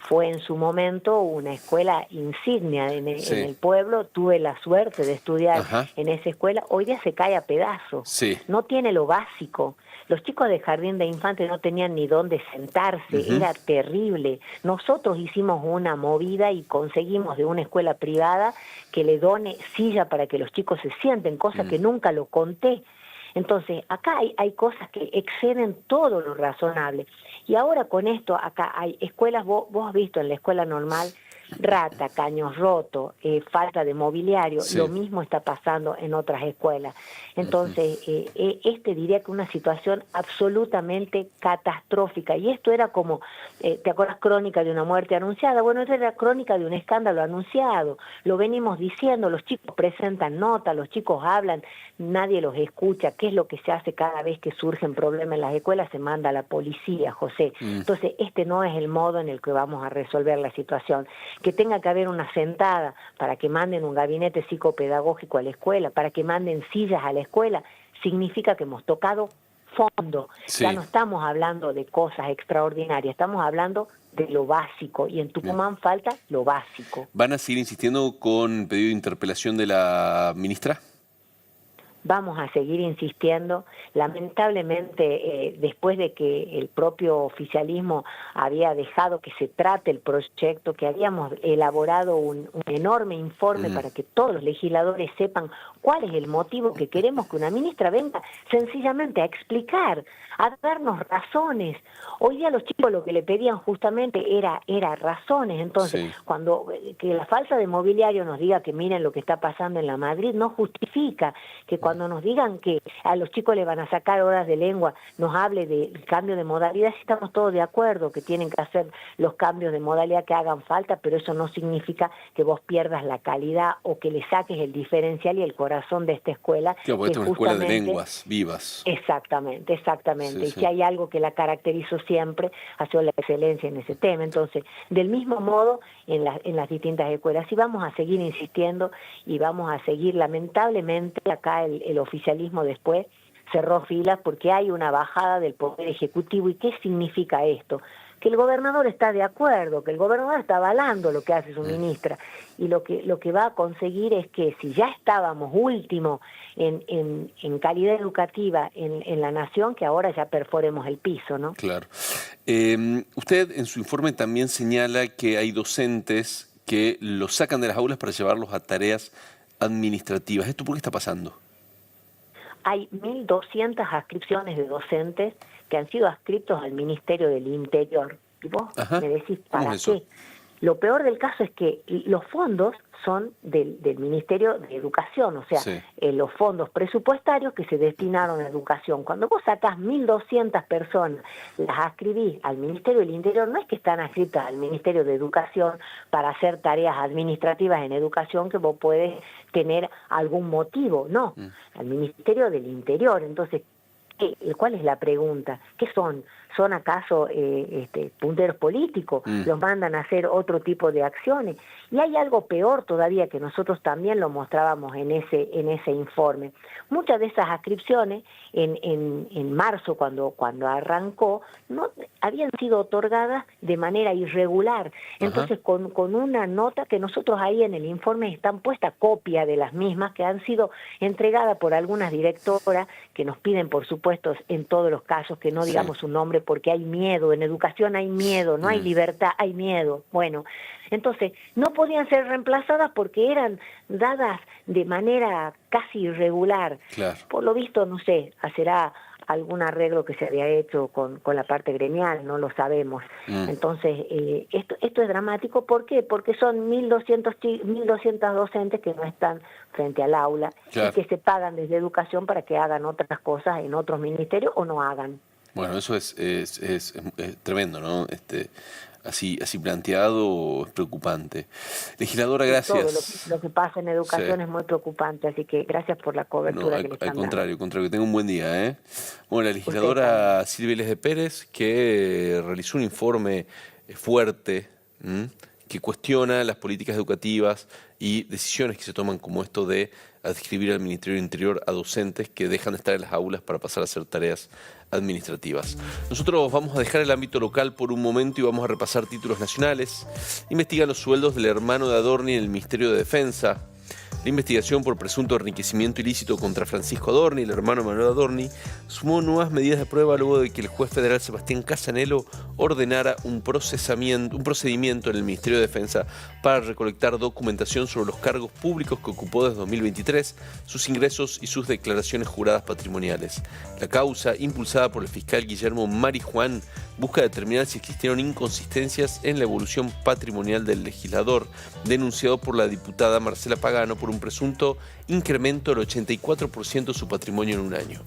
fue en su momento una escuela insignia en el pueblo. Tuve la suerte de estudiar en esa escuela. Hoy día se cae a pedazos. No tiene lo básico. Los chicos de jardín de infantes no tenían ni dónde sentarse, era terrible. Nosotros hicimos una movida y conseguimos de una escuela privada que le done silla para que los chicos se sienten, cosa que nunca lo conté. Entonces, acá hay cosas que exceden todo lo razonable. Y ahora con esto, acá hay escuelas, vos has visto en la escuela normal, rata, caños rotos, falta de mobiliario, Sí. lo mismo está pasando en otras escuelas. Entonces, diría que una situación absolutamente catastrófica. Y esto era como, ¿te acuerdas? Crónica de una muerte anunciada. Bueno, esto era crónica de un escándalo anunciado. Lo venimos diciendo, los chicos presentan notas, los chicos hablan, nadie los escucha. ¿Qué es lo que se hace cada vez que surgen problemas en las escuelas? Se manda a la policía, José. Entonces, este no es el modo en el que vamos a resolver la situación. Que tenga que haber una sentada para que manden un gabinete psicopedagógico a la escuela, para que manden sillas a la escuela, significa que hemos tocado fondo. Sí. Ya no estamos hablando de cosas extraordinarias, estamos hablando de lo básico, y en Tucumán falta lo básico. ¿Van a seguir insistiendo con pedido de interpelación de la ministra? Vamos a seguir insistiendo. Lamentablemente, después de que el propio oficialismo había dejado que se trate el proyecto, que habíamos elaborado un enorme informe para que todos los legisladores sepan cuál es el motivo que queremos que una ministra venga sencillamente a explicar, a darnos razones. Hoy día los chicos lo que le pedían justamente era razones. Entonces, cuando que la falta de mobiliario nos diga que miren lo que está pasando en la Madrid, no justifica que cuando nos digan que a los chicos le van a sacar horas de lengua, nos hable del cambio de modalidad. Si estamos todos de acuerdo que tienen que hacer los cambios de modalidad que hagan falta, pero eso no significa que vos pierdas la calidad o que le saques el diferencial y el corazón de esta escuela. Claro, porque esta es una escuela de justamente lenguas vivas. Exactamente. Sí, Y sí. si hay algo que la caracterizó siempre, ha sido la excelencia en ese tema. Entonces, del mismo modo, en las distintas escuelas, y vamos a seguir insistiendo y vamos a seguir, lamentablemente, acá el oficialismo después cerró filas porque hay una bajada del Poder Ejecutivo. ¿Y qué significa esto? Que el gobernador está de acuerdo, que el gobernador está avalando lo que hace su ministra, y lo que va a conseguir es que si ya estábamos último en calidad educativa en la nación, que ahora ya perforemos el piso, ¿no? Claro. Usted en su informe también señala que hay docentes que los sacan de las aulas para llevarlos a tareas administrativas. ¿Esto por qué está pasando? Hay 1.200 adscripciones de docentes que han sido adscritos al Ministerio del Interior. Y vos me decís, ¿para qué? Lo peor del caso es que los fondos son del Ministerio de Educación, o sea, los fondos presupuestarios que se destinaron a educación. Cuando vos sacás 1.200 personas, las adscribís al Ministerio del Interior, no es que están adscritas al Ministerio de Educación para hacer tareas administrativas en educación que vos podés tener algún motivo, no, al Ministerio del Interior. Entonces, ¿cuál es la pregunta? ¿Qué son? ¿Son acaso punteros políticos? ¿Los mandan a hacer otro tipo de acciones? Y hay algo peor todavía, que nosotros también lo mostrábamos en ese informe. Muchas de esas adscripciones en marzo, cuando arrancó, no habían sido otorgadas de manera irregular. Entonces, con una nota que nosotros ahí en el informe están puesta copia de las mismas, que han sido entregadas por algunas directoras que nos piden, por supuesto, en todos los casos, que no digamos su nombre, porque hay miedo. En educación hay miedo, no hay libertad, hay miedo. Bueno, entonces no podían ser reemplazadas porque eran dadas de manera casi irregular. Claro. Por lo visto, no sé, será algún arreglo que se había hecho con la parte gremial, no lo sabemos. Entonces, esto es dramático. ¿Por qué? Porque son 1.200 docentes que no están frente al aula y que se pagan desde educación para que hagan otras cosas en otros ministerios o no hagan. Bueno, eso es tremendo, ¿no? Así planteado es preocupante. Legisladora, gracias. Todo lo que pasa en educación es muy preocupante, así que gracias por la cobertura que le están dando. Al contrario, que tenga un buen día, ¿eh? Bueno, la legisladora Silvia Iles de Pérez, que realizó un informe fuerte, que cuestiona las políticas educativas y decisiones que se toman, como esto de adscribir al Ministerio del Interior a docentes que dejan de estar en las aulas para pasar a hacer tareas administrativas. Nosotros vamos a dejar el ámbito local por un momento y vamos a repasar títulos nacionales. Investigan los sueldos del hermano de Adorni en el Ministerio de Defensa. La investigación por presunto enriquecimiento ilícito contra Francisco Adorni, el hermano Manuel Adorni, sumó nuevas medidas de prueba luego de que el juez federal Sebastián Casanelo ordenara un procedimiento en el Ministerio de Defensa para recolectar documentación sobre los cargos públicos que ocupó desde 2023, sus ingresos y sus declaraciones juradas patrimoniales. La causa, impulsada por el fiscal Guillermo Marijuán, busca determinar si existieron inconsistencias en la evolución patrimonial del legislador, denunciado por la diputada Marcela Pagano por un presunto incremento del 84% de su patrimonio en un año.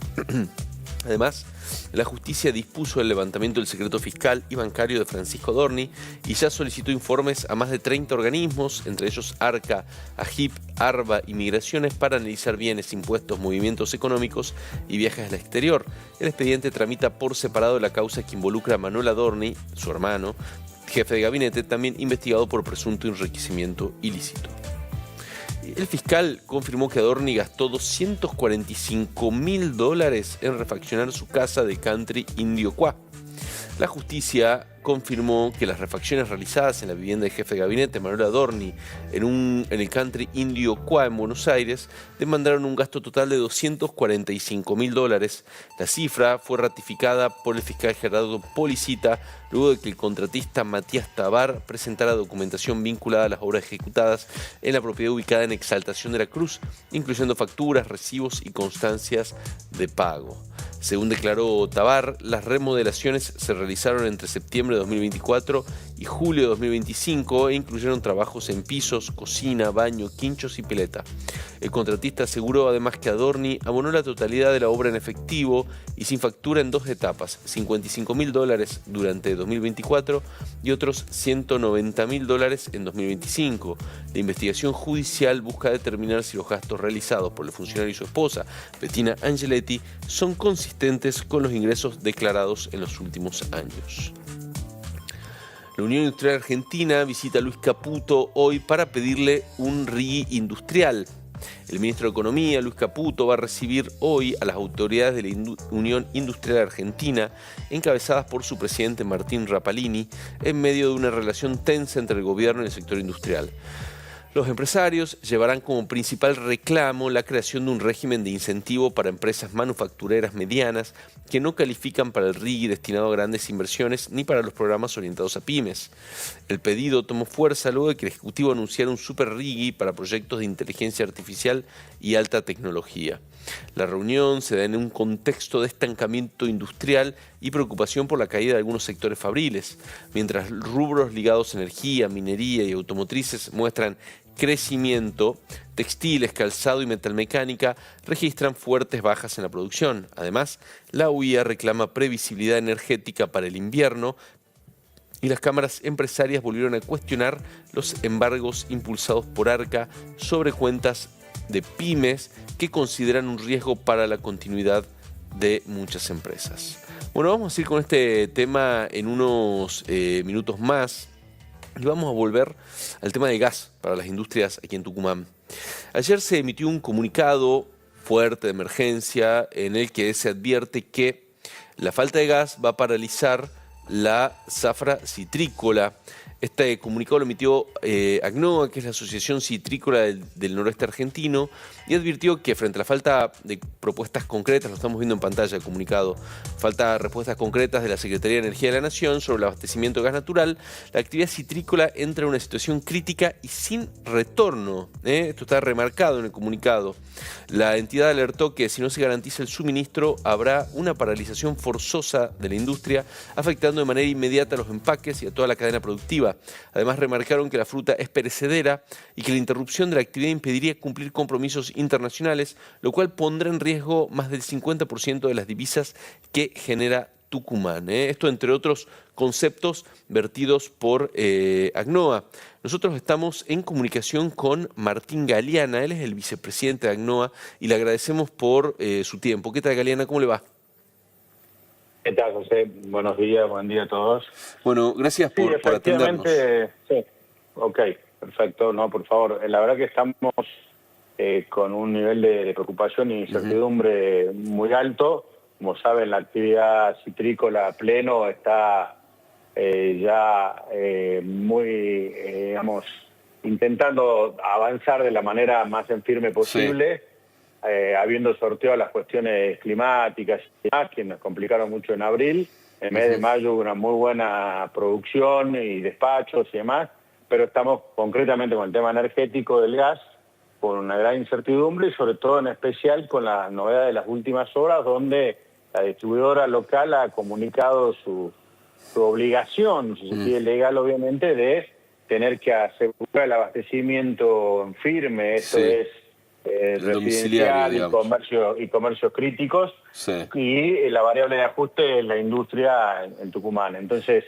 Además, la justicia dispuso el levantamiento del secreto fiscal y bancario de Francisco Adorni y ya solicitó informes a más de 30 organismos, entre ellos ARCA, AGIP, ARBA y Migraciones, para analizar bienes, impuestos, movimientos económicos y viajes al exterior. El expediente tramita por separado la causa que involucra a Manuel Adorni, su hermano, jefe de gabinete, también investigado por presunto enriquecimiento ilícito. El fiscal confirmó que Adorni gastó $245.000 en refaccionar su casa de Country Indio Qua. La justicia confirmó que las refacciones realizadas en la vivienda del jefe de gabinete, Manuel Adorni, en el Country Indio Qua en Buenos Aires, demandaron un gasto total de $245.000. La cifra fue ratificada por el fiscal Gerardo Policita luego de que el contratista Matías Tabar presentara documentación vinculada a las obras ejecutadas en la propiedad ubicada en Exaltación de la Cruz, incluyendo facturas, recibos y constancias de pago. Según declaró Tabar, las remodelaciones se realizaron entre septiembre de 2024 y julio de 2025 e incluyeron trabajos en pisos, cocina, baño, quinchos y pileta. El contratista aseguró además que Adorni abonó la totalidad de la obra en efectivo y sin factura en dos etapas, $55.000 durante 2024 y otros $190.000 en 2025. La investigación judicial busca determinar si los gastos realizados por el funcionario y su esposa, Bettina Angeletti, son consistentes con los ingresos declarados en los últimos años. La Unión Industrial Argentina visita a Luis Caputo hoy para pedirle un RIGI industrial. El ministro de Economía, Luis Caputo, va a recibir hoy a las autoridades de la Unión Industrial Argentina, encabezadas por su presidente Martín Rapalini, en medio de una relación tensa entre el gobierno y el sector industrial. Los empresarios llevarán como principal reclamo la creación de un régimen de incentivo para empresas manufactureras medianas que no califican para el RIGI destinado a grandes inversiones ni para los programas orientados a pymes. El pedido tomó fuerza luego de que el Ejecutivo anunciara un super RIGI para proyectos de inteligencia artificial y alta tecnología. La reunión se da en un contexto de estancamiento industrial y preocupación por la caída de algunos sectores fabriles, mientras rubros ligados a energía, minería y automotrices muestran crecimiento, textiles, calzado y metalmecánica registran fuertes bajas en la producción. Además, la UIA reclama previsibilidad energética para el invierno y las cámaras empresarias volvieron a cuestionar los embargos impulsados por ARCA sobre cuentas de pymes que consideran un riesgo para la continuidad de muchas empresas. Bueno, vamos a ir con este tema en unos minutos más. Y vamos a volver al tema de gas para las industrias aquí en Tucumán. Ayer se emitió un comunicado fuerte de emergencia en el que se advierte que la falta de gas va a paralizar la zafra citrícola. Este comunicado lo emitió ACNOA, que es la Asociación Citrícola del Noroeste Argentino, y advirtió que frente a la falta de propuestas concretas, lo estamos viendo en pantalla el comunicado, falta de respuestas concretas de la Secretaría de Energía de la Nación sobre el abastecimiento de gas natural, la actividad citrícola entra en una situación crítica y sin retorno. Esto está remarcado en el comunicado. La entidad alertó que si no se garantiza el suministro, habrá una paralización forzosa de la industria, afectando de manera inmediata a los empaques y a toda la cadena productiva. Además, remarcaron que la fruta es perecedera y que la interrupción de la actividad impediría cumplir compromisos internacionales, lo cual pondrá en riesgo más del 50% de las divisas que genera Tucumán. Esto entre otros conceptos vertidos por ACNOA. Nosotros estamos en comunicación con Martín Galeana, él es el vicepresidente de ACNOA y le agradecemos por su tiempo. ¿Qué tal, Galeana? ¿Cómo le va? ¿Qué tal, José? Buenos días, buen día a todos. Bueno, gracias por atendernos. Sí, ok, perfecto. No, por favor, la verdad que estamos con un nivel de preocupación y incertidumbre muy alto. Como saben, la actividad citrícola a pleno está ya muy, digamos, intentando avanzar de la manera más en firme posible, habiendo sorteado las cuestiones climáticas y demás, que nos complicaron mucho en abril. En mes de mayo hubo una muy buena producción y despachos y demás, pero estamos concretamente con el tema energético del gas, con una gran incertidumbre y sobre todo en especial con la novedad de las últimas horas, donde la distribuidora local ha comunicado su obligación, si se quiere legal obviamente, de tener que asegurar el abastecimiento en firme, esto es residencial y comercios críticos, y la variable de ajuste es la industria en Tucumán. Entonces,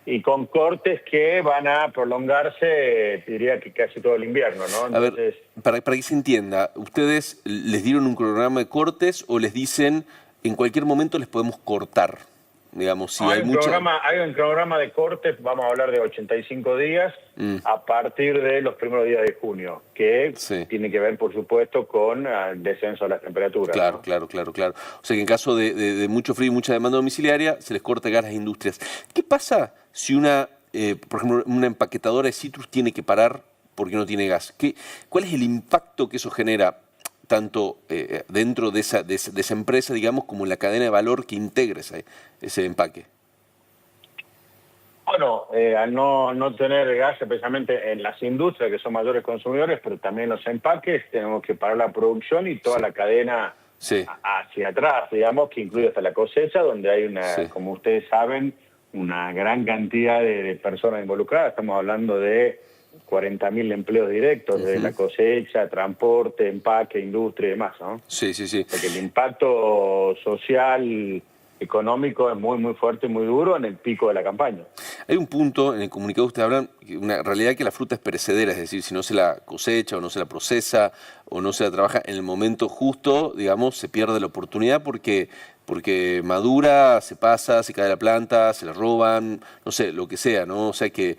y con cortes que van a prolongarse, diría que casi todo el invierno, ¿no? Entonces, a ver, para que se entienda, ¿ustedes les dieron un cronograma de cortes o les dicen en cualquier momento les podemos cortar? Digamos, si hay un cronograma de cortes, vamos a hablar de 85 días a partir de los primeros días de junio, que tiene que ver, por supuesto, con el descenso de las temperaturas. Claro, ¿no? claro. O sea que en caso de mucho frío y mucha demanda domiciliaria, se les corta gas a las industrias. ¿Qué pasa si por ejemplo, una empaquetadora de citrus tiene que parar porque no tiene gas? ¿Cuál es el impacto que eso genera? Tanto dentro de esa empresa, digamos, como en la cadena de valor que integra ese empaque. Bueno, al no tener gas, especialmente en las industrias, que son mayores consumidores, pero también los empaques, tenemos que parar la producción y toda la cadena hacia atrás, digamos, que incluye hasta la cosecha, donde hay como ustedes saben, una gran cantidad de personas involucradas. Estamos hablando de 40.000 empleos directos, de la cosecha, transporte, empaque, industria y demás, ¿no? Sí. Porque el impacto social, económico es muy fuerte y muy duro en el pico de la campaña. Hay un punto, en el comunicado ustedes hablan, una realidad que la fruta es perecedera, es decir, si no se la cosecha o no se la procesa o no se la trabaja en el momento justo, digamos, se pierde la oportunidad porque madura, se pasa, se cae la planta, se la roban, no sé, lo que sea, ¿no? O sea que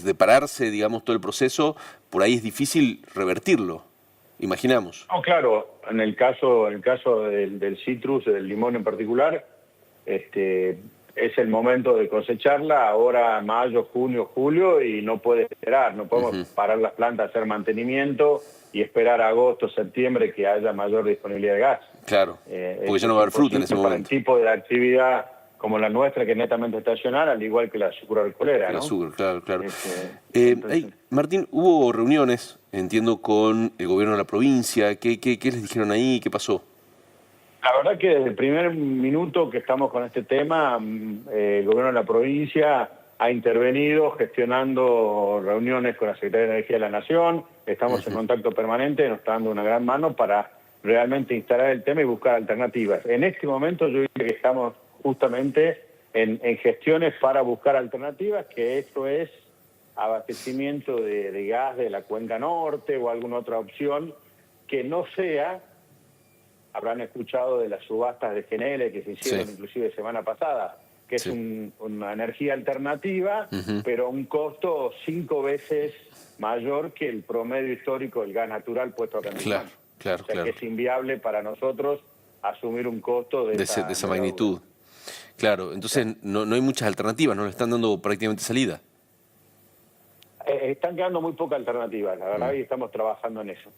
de pararse, digamos, todo el proceso, por ahí es difícil revertirlo, imaginamos. No, claro, en el caso del citrus, del limón en particular, es el momento de cosecharla, ahora mayo, junio, julio, y no puede esperar, no podemos parar las plantas, hacer mantenimiento y esperar agosto, septiembre que haya mayor disponibilidad de gas. Claro, porque ya no va a haber fruta en ese momento. Para el tipo de actividad como la nuestra, que es netamente estacional, al igual que la sucroalcoholera, ¿no? La azúcar, claro. Martín, hubo reuniones, entiendo, con el gobierno de la provincia. ¿Qué les dijeron ahí? ¿Qué pasó? La verdad que desde el primer minuto que estamos con este tema, el gobierno de la provincia ha intervenido gestionando reuniones con la Secretaría de Energía de la Nación. Estamos en contacto permanente, nos está dando una gran mano para realmente instalar el tema y buscar alternativas. En este momento yo diría que estamos justamente en gestiones para buscar alternativas, que esto es abastecimiento de gas de la Cuenca Norte o alguna otra opción que no sea... Habrán escuchado de las subastas de GNL que se hicieron inclusive semana pasada, que es una energía alternativa, pero un costo 5 veces mayor que el promedio histórico del gas natural puesto acá en Tucumán. Claro. Que es inviable para nosotros asumir un costo de esa magnitud. Claro, entonces no hay muchas alternativas, no le están dando prácticamente salida. Están quedando muy pocas alternativas, la verdad, y estamos trabajando en eso.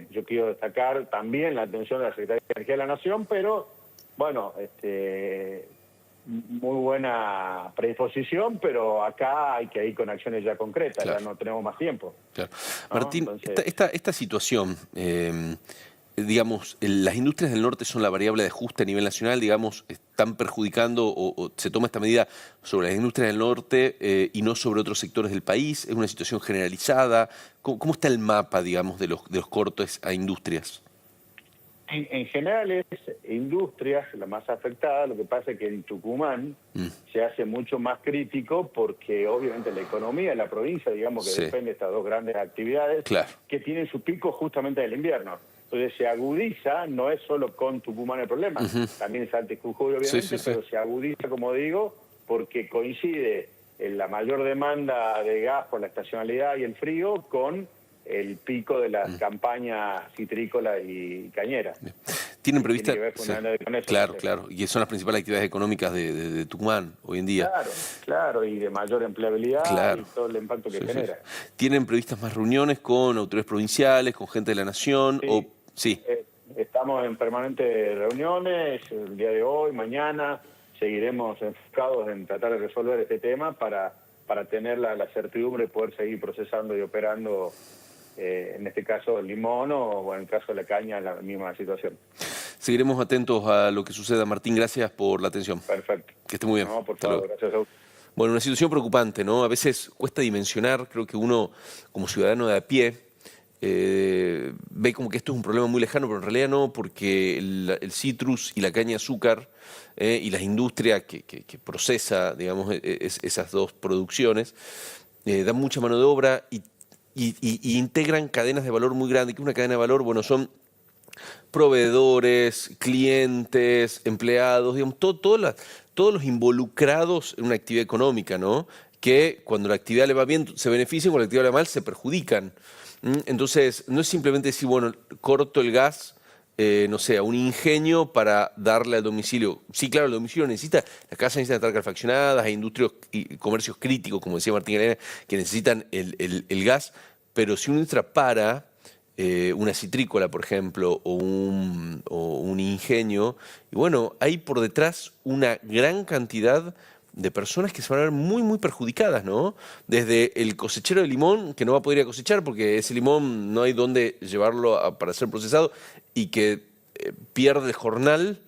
Yo quiero destacar también la atención de la Secretaría de Energía de la Nación, pero, bueno, muy buena predisposición, pero acá hay que ir con acciones ya concretas, ya no tenemos más tiempo. Claro. ¿No? Martín, Entonces, esta situación... digamos, las industrias del norte son la variable de ajuste a nivel nacional, digamos, están perjudicando o se toma esta medida sobre las industrias del norte y no sobre otros sectores del país. ¿Es una situación generalizada? ¿Cómo está el mapa, digamos, de los cortes a industrias? En general es industrias la más afectada, lo que pasa es que en Tucumán se hace mucho más crítico porque obviamente la economía de la provincia, digamos que depende de estas dos grandes actividades que tienen su pico justamente del invierno. Entonces se agudiza, no es solo con Tucumán el problema, también Salta y Jujuy obviamente, pero se agudiza, como digo, porque coincide en la mayor demanda de gas por la estacionalidad y el frío con el pico de las campañas citrícolas y cañeras. ¿Tienen prevista? Tiene que ver fundamentalmente con eso. Claro, claro. Y son las principales actividades económicas de Tucumán hoy en día. Claro, y de mayor empleabilidad y todo el impacto que genera. ¿Tienen previstas más reuniones con autoridades provinciales, con gente de la nación? Sí. Estamos en permanentes reuniones, el día de hoy, mañana. Seguiremos enfocados en tratar de resolver este tema para tener la certidumbre de poder seguir procesando y operando, en este caso el limón o en el caso de la caña, en la misma situación. Seguiremos atentos a lo que suceda. Martín, gracias por la atención. Perfecto. Que esté muy bien. No, por favor, gracias a usted. Bueno, una situación preocupante, ¿no? A veces cuesta dimensionar, creo que uno como ciudadano de a pie ve como que esto es un problema muy lejano, pero en realidad no, porque el citrus y la caña de azúcar y las industrias que procesa, digamos, esas dos producciones, dan mucha mano de obra y integran cadenas de valor muy grandes. Que una cadena de valor, bueno, son proveedores, clientes, empleados, digamos, todos los involucrados en una actividad económica, ¿no? Que cuando la actividad le va bien se benefician, cuando la actividad le va mal se perjudican. Entonces, no es simplemente decir, bueno, corto el gas, no sé, a un ingenio para darle al domicilio. Sí, claro, el domicilio necesita, las casas necesitan estar calefaccionadas, hay industrias y comercios críticos, como decía Martín Elena, que necesitan el gas, pero si una industria para, una citrícola, por ejemplo, o un ingenio, y bueno, hay por detrás una gran cantidad de personas que se van a ver muy, muy perjudicadas, ¿no? Desde el cosechero de limón, que no va a poder ir a cosechar porque ese limón no hay dónde llevarlo para ser procesado y que pierde el jornal,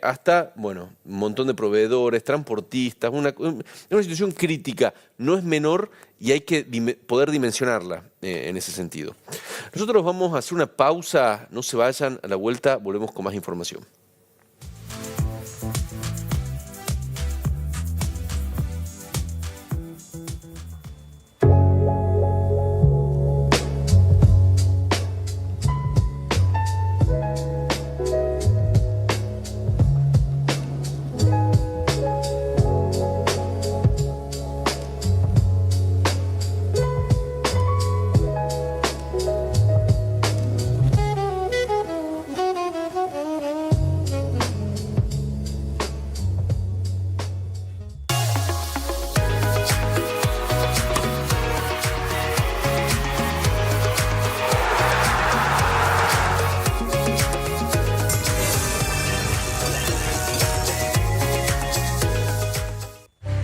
hasta, bueno, un montón de proveedores, transportistas, es una situación crítica, no es menor y hay que poder dimensionarla en ese sentido. Nosotros vamos a hacer una pausa, no se vayan, a la vuelta volvemos con más información.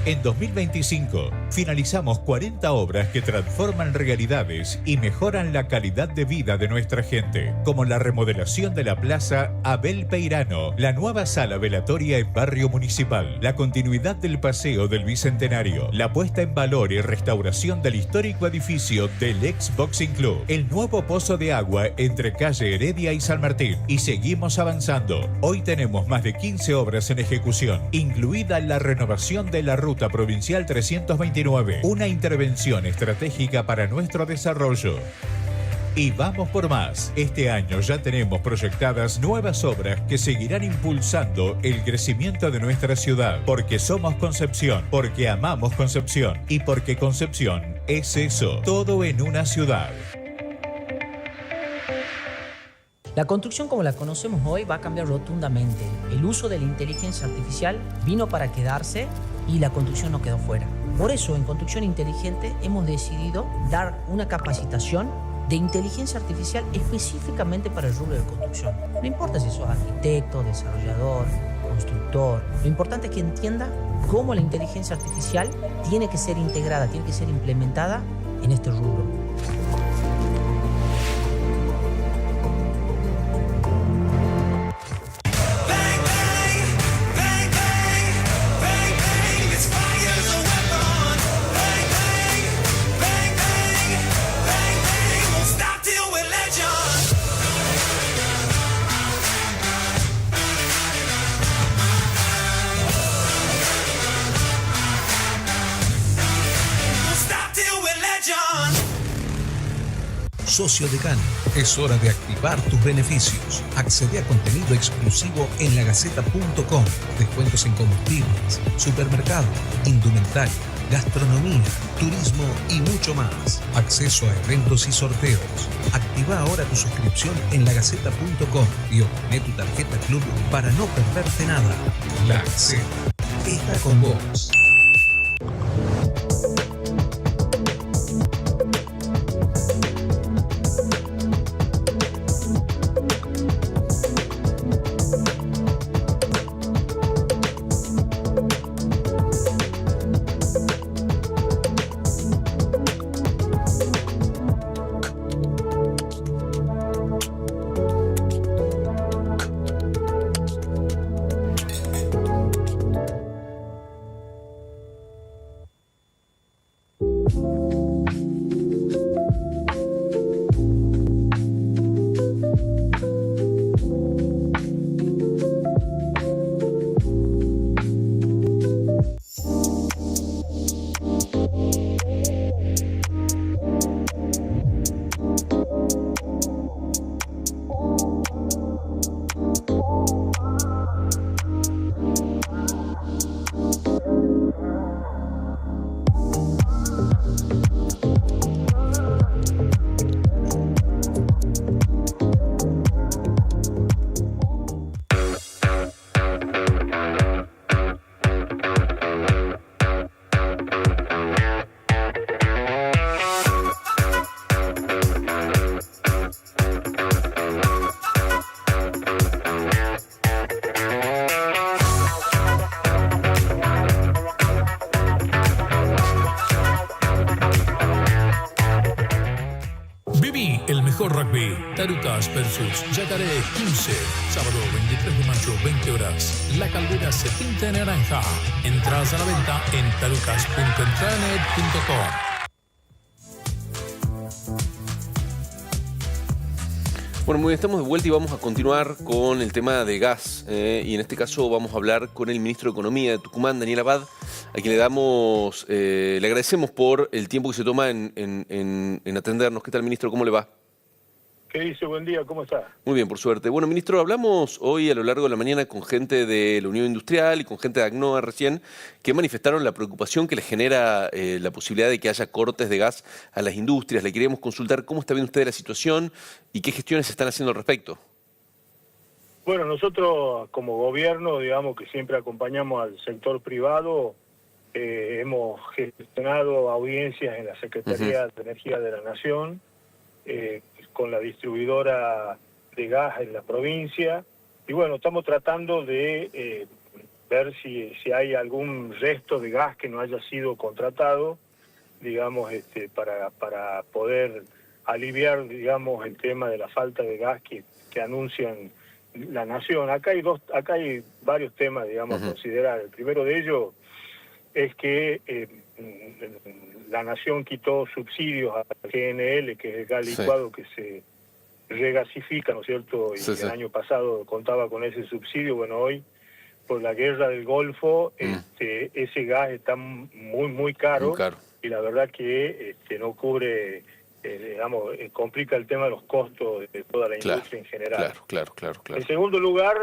En 2025, finalizamos 40 obras que transforman realidades y mejoran la calidad de vida de nuestra gente, como la remodelación de la Plaza Abel Peirano, la nueva sala velatoria en Barrio Municipal, la continuidad del Paseo del Bicentenario, la puesta en valor y restauración del histórico edificio del ex Boxing Club, el nuevo pozo de agua entre calle Heredia y San Martín. Y seguimos avanzando. Hoy tenemos más de 15 obras en ejecución, incluida la renovación de la Ruta Provincial 329, una intervención estratégica para nuestro desarrollo. Y vamos por más. Este año ya tenemos proyectadas nuevas obras que seguirán impulsando el crecimiento de nuestra ciudad, porque somos Concepción, porque amamos Concepción y porque Concepción es eso, todo en una ciudad. La construcción como la conocemos hoy va a cambiar rotundamente. El uso de la inteligencia artificial vino para quedarse y la construcción no quedó fuera. Por eso en Construcción Inteligente hemos decidido dar una capacitación de inteligencia artificial específicamente para el rubro de construcción. No importa si sos arquitecto, desarrollador, constructor, lo importante es que entienda cómo la inteligencia artificial tiene que ser integrada, tiene que ser implementada en este rubro. Socio Decano, es hora de activar tus beneficios. Accede a contenido exclusivo en lagaceta.com, descuentos en combustibles, supermercado, indumentaria, gastronomía, turismo y mucho más. Acceso a eventos y sorteos. Activa Activa ahora tu suscripción en lagaceta.com y obtené tu tarjeta Club para no perderte nada. La Gaceta está con vos. Rugby, Tarucas versus Yacaré 15, sábado 23 de mayo, 20 horas. La caldera se pinta de naranja. Entradas a la venta en tarucas.intranet.com. Bueno, muy bien, estamos de vuelta y vamos a continuar con el tema de gas. Y en este caso vamos a hablar con el ministro de Economía de Tucumán, Daniel Abad, a quien le agradecemos por el tiempo que se toma en atendernos. ¿Qué tal, ministro? ¿Cómo le va? ¿Qué dice? Buen día, ¿cómo está? Muy bien, por suerte. Bueno, ministro, hablamos hoy a lo largo de la mañana con gente de la Unión Industrial y con gente de ACNOA recién, que manifestaron la preocupación que les genera la posibilidad de que haya cortes de gas a las industrias. Le queríamos consultar cómo está viendo usted la situación y qué gestiones se están haciendo al respecto. Bueno, nosotros como gobierno, digamos que siempre acompañamos al sector privado, hemos gestionado audiencias en la Secretaría de Energía de la Nación, con la distribuidora de gas en la provincia, y bueno, estamos tratando de ver si hay algún resto de gas que no haya sido contratado, digamos, para poder aliviar, digamos, el tema de la falta de gas que anuncian la Nación. Acá hay varios temas, digamos, a considerar. El primero de ellos es que la Nación quitó subsidios a GNL, que es el gas licuado que se regasifica, ¿no es cierto? Y el año pasado contaba con ese subsidio. Bueno, hoy, por la guerra del Golfo, ese gas está muy caro. Muy caro. Y la verdad que no cubre, digamos, complica el tema de los costos de toda la industria en general. Claro. En segundo lugar,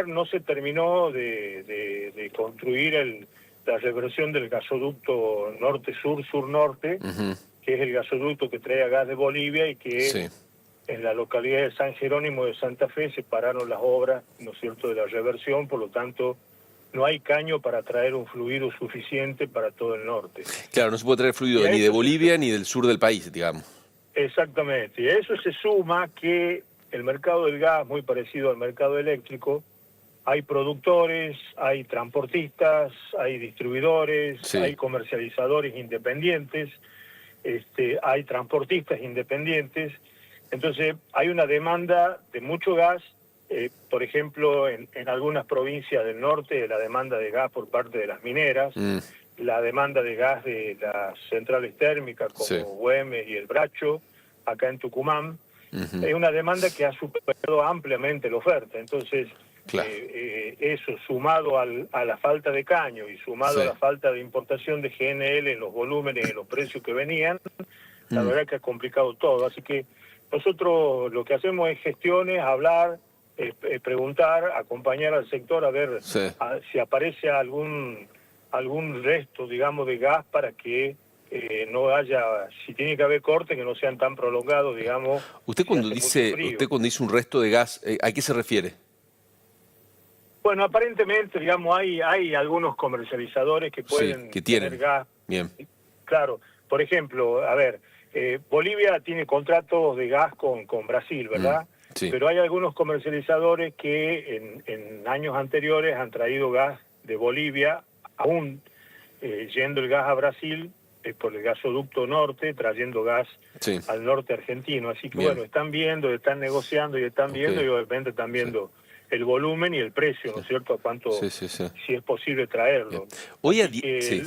no se terminó de construir la reversión del gasoducto norte-sur, sur-norte, que es el gasoducto que trae gas de Bolivia y que en la localidad de San Jerónimo de Santa Fe se pararon las obras, ¿no es cierto?, de la reversión, por lo tanto no hay caño para traer un fluido suficiente para todo el norte. Claro, no se puede traer fluido ni de Bolivia ni del sur del país, digamos. Exactamente, y a eso se suma que el mercado del gas, muy parecido al mercado eléctrico, hay productores, hay transportistas, hay distribuidores, hay comercializadores independientes, hay transportistas independientes. Entonces hay una demanda de mucho gas, por ejemplo, en algunas provincias del norte, la demanda de gas por parte de las mineras, la demanda de gas de las centrales térmicas como Güemes y El Bracho, acá en Tucumán, es una demanda que ha superado ampliamente la oferta. Entonces, eso sumado a la falta de caño y sumado a la falta de importación de GNL en los volúmenes y en los precios que venían, la verdad que ha complicado todo. Así que nosotros lo que hacemos es gestiones, hablar, preguntar, acompañar al sector a ver si aparece algún resto, digamos, de gas para que no haya, si tiene que haber cortes, que no sean tan prolongados, digamos. Usted cuando dice un resto de gas, ¿a qué se refiere? Bueno, aparentemente, digamos, hay algunos comercializadores que pueden tener gas. Bien. Claro, por ejemplo, a ver, Bolivia tiene contratos de gas con Brasil, ¿verdad? Sí. Pero hay algunos comercializadores que en años anteriores han traído gas de Bolivia, aún yendo el gas a Brasil, por el gasoducto norte, trayendo gas al norte argentino. Así que bueno, están viendo, están negociando y están viendo, y obviamente están viendo el volumen y el precio, ¿no es cierto? A cuánto, si es posible traerlo. Hoy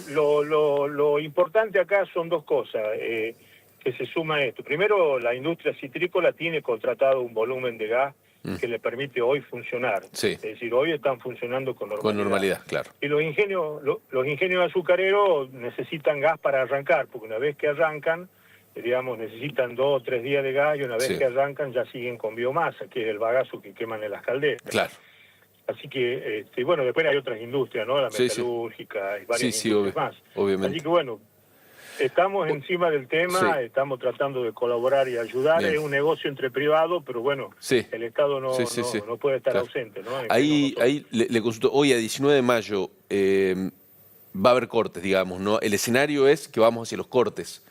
lo importante acá son dos cosas que se suma a esto. Primero, la industria citrícola tiene contratado un volumen de gas que le permite hoy funcionar. Es decir, hoy están funcionando con normalidad. Con normalidad, claro. Y los ingenios azucareros necesitan gas para arrancar, porque una vez que arrancan, digamos, necesitan 2 o 3 días de gas, y una vez que arrancan ya siguen con biomasa, que es el bagazo que queman en las calderas. Claro. Así que, bueno, después hay otras industrias, ¿no? La metalúrgica y varias industrias más. Obviamente. Así que, bueno, estamos encima del tema, estamos tratando de colaborar y ayudar. Bien. Es un negocio entre privados, pero bueno, el Estado no puede estar ausente, ¿no? Ahí le consulto, hoy a 19 de mayo va a haber cortes, digamos, ¿no? El escenario es que vamos hacia los cortes.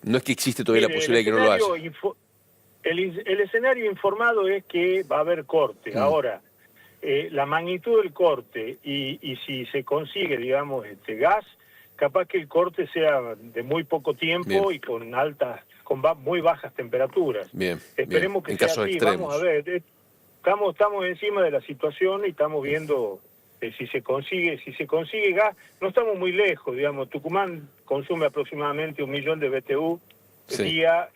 No es que existe todavía la posibilidad de que no lo haya. El escenario informado es que va a haber corte. Ahora, la magnitud del corte y si se consigue, digamos, gas, capaz que el corte sea de muy poco tiempo y con muy bajas temperaturas. Esperemos que sea así. Vamos a ver, estamos encima de la situación y estamos viendo si se consigue gas. No estamos muy lejos, digamos. Tucumán consume aproximadamente 1 millón de BTU día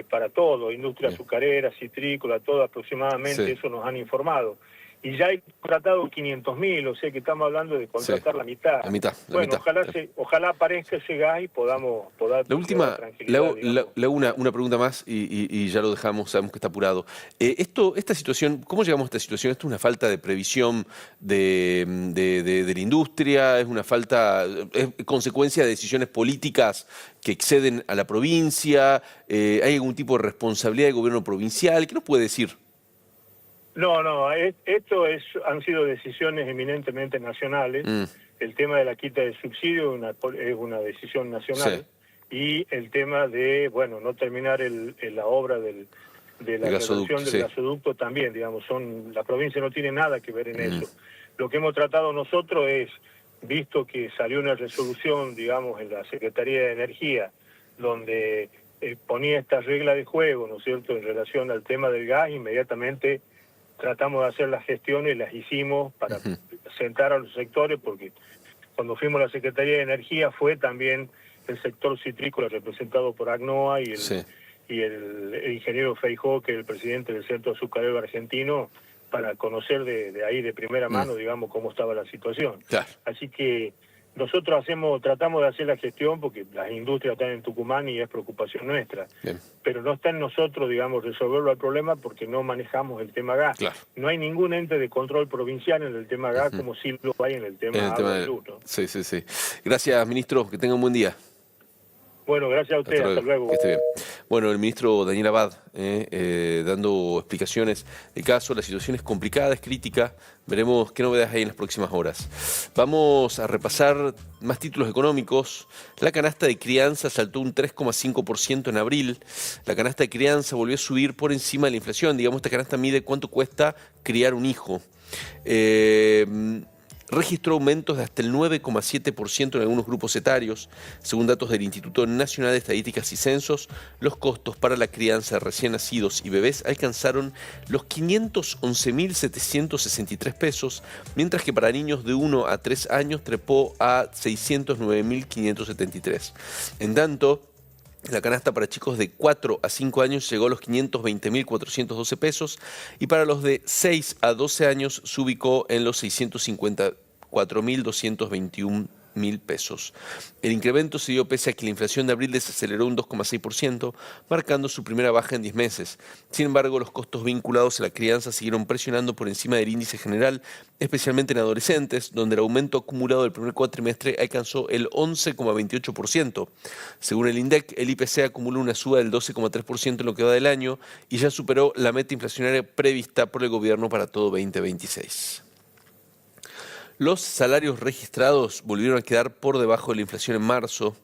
para todo, industria azucarera, citrícola, todo aproximadamente, eso nos han informado. Y ya hay contratado 500.000, o sea que estamos hablando de contratar la mitad. La mitad. Ojalá aparezca ese gas y podamos la última, le hago una pregunta más y ya lo dejamos, sabemos que está apurado. Esta situación, ¿cómo llegamos a esta situación? ¿Esto es una falta de previsión de la industria? ¿Es una falta, es consecuencia de decisiones políticas que exceden a la provincia? ¿Hay algún tipo de responsabilidad del gobierno provincial? ¿Qué nos puede decir? No, esto han sido decisiones eminentemente nacionales. El tema de la quita de subsidio es una decisión nacional. Y el tema de, bueno, no terminar la obra de la reducción del gasoducto también, digamos, la provincia no tiene nada que ver en eso. Lo que hemos tratado nosotros es, visto que salió una resolución, digamos, en la Secretaría de Energía, donde ponía esta regla de juego, ¿no es cierto?, en relación al tema del gas, inmediatamente tratamos de hacer las gestiones, las hicimos para sentar a los sectores, porque cuando fuimos a la Secretaría de Energía fue también el sector citrícola representado por ACNOA y el ingeniero Feijó, que es el presidente del Centro Azucarero Argentino, para conocer de ahí de primera mano, digamos, cómo estaba la situación. Así que nosotros tratamos de hacer la gestión porque las industrias están en Tucumán y es preocupación nuestra. Pero no está en nosotros, digamos, resolverlo al problema porque no manejamos el tema gas. No hay ningún ente de control provincial en el tema gas como sí lo hay en el tema agua y luz, ¿no? Gracias, ministro. Que tenga un buen día. Bueno, gracias a usted. Hasta luego. Que esté bien. Bueno, el ministro Daniel Abad dando explicaciones del caso. La situación es complicada, es crítica. Veremos qué novedades hay en las próximas horas. Vamos a repasar más títulos económicos. La canasta de crianza saltó un 3,5% en abril. La canasta de crianza volvió a subir por encima de la inflación. Digamos, esta canasta mide cuánto cuesta criar un hijo. Registró aumentos de hasta el 9,7% en algunos grupos etarios. Según datos del Instituto Nacional de Estadísticas y Censos, los costos para la crianza de recién nacidos y bebés alcanzaron los 511.763 pesos, mientras que para niños de 1 a 3 años trepó a 609.573. En tanto, la canasta para chicos de 4 a 5 años llegó a los 520.412 pesos y para los de 6 a 12 años se ubicó en los 654.221 100.000 pesos. El incremento se dio pese a que la inflación de abril desaceleró un 2,6%, marcando su primera baja en 10 meses. Sin embargo, los costos vinculados a la crianza siguieron presionando por encima del índice general, especialmente en adolescentes, donde el aumento acumulado del primer cuatrimestre alcanzó el 11,28%. Según el INDEC, el IPC acumula una suba del 12,3% en lo que va del año y ya superó la meta inflacionaria prevista por el gobierno para todo 2026. Los salarios registrados volvieron a quedar por debajo de la inflación en marzo.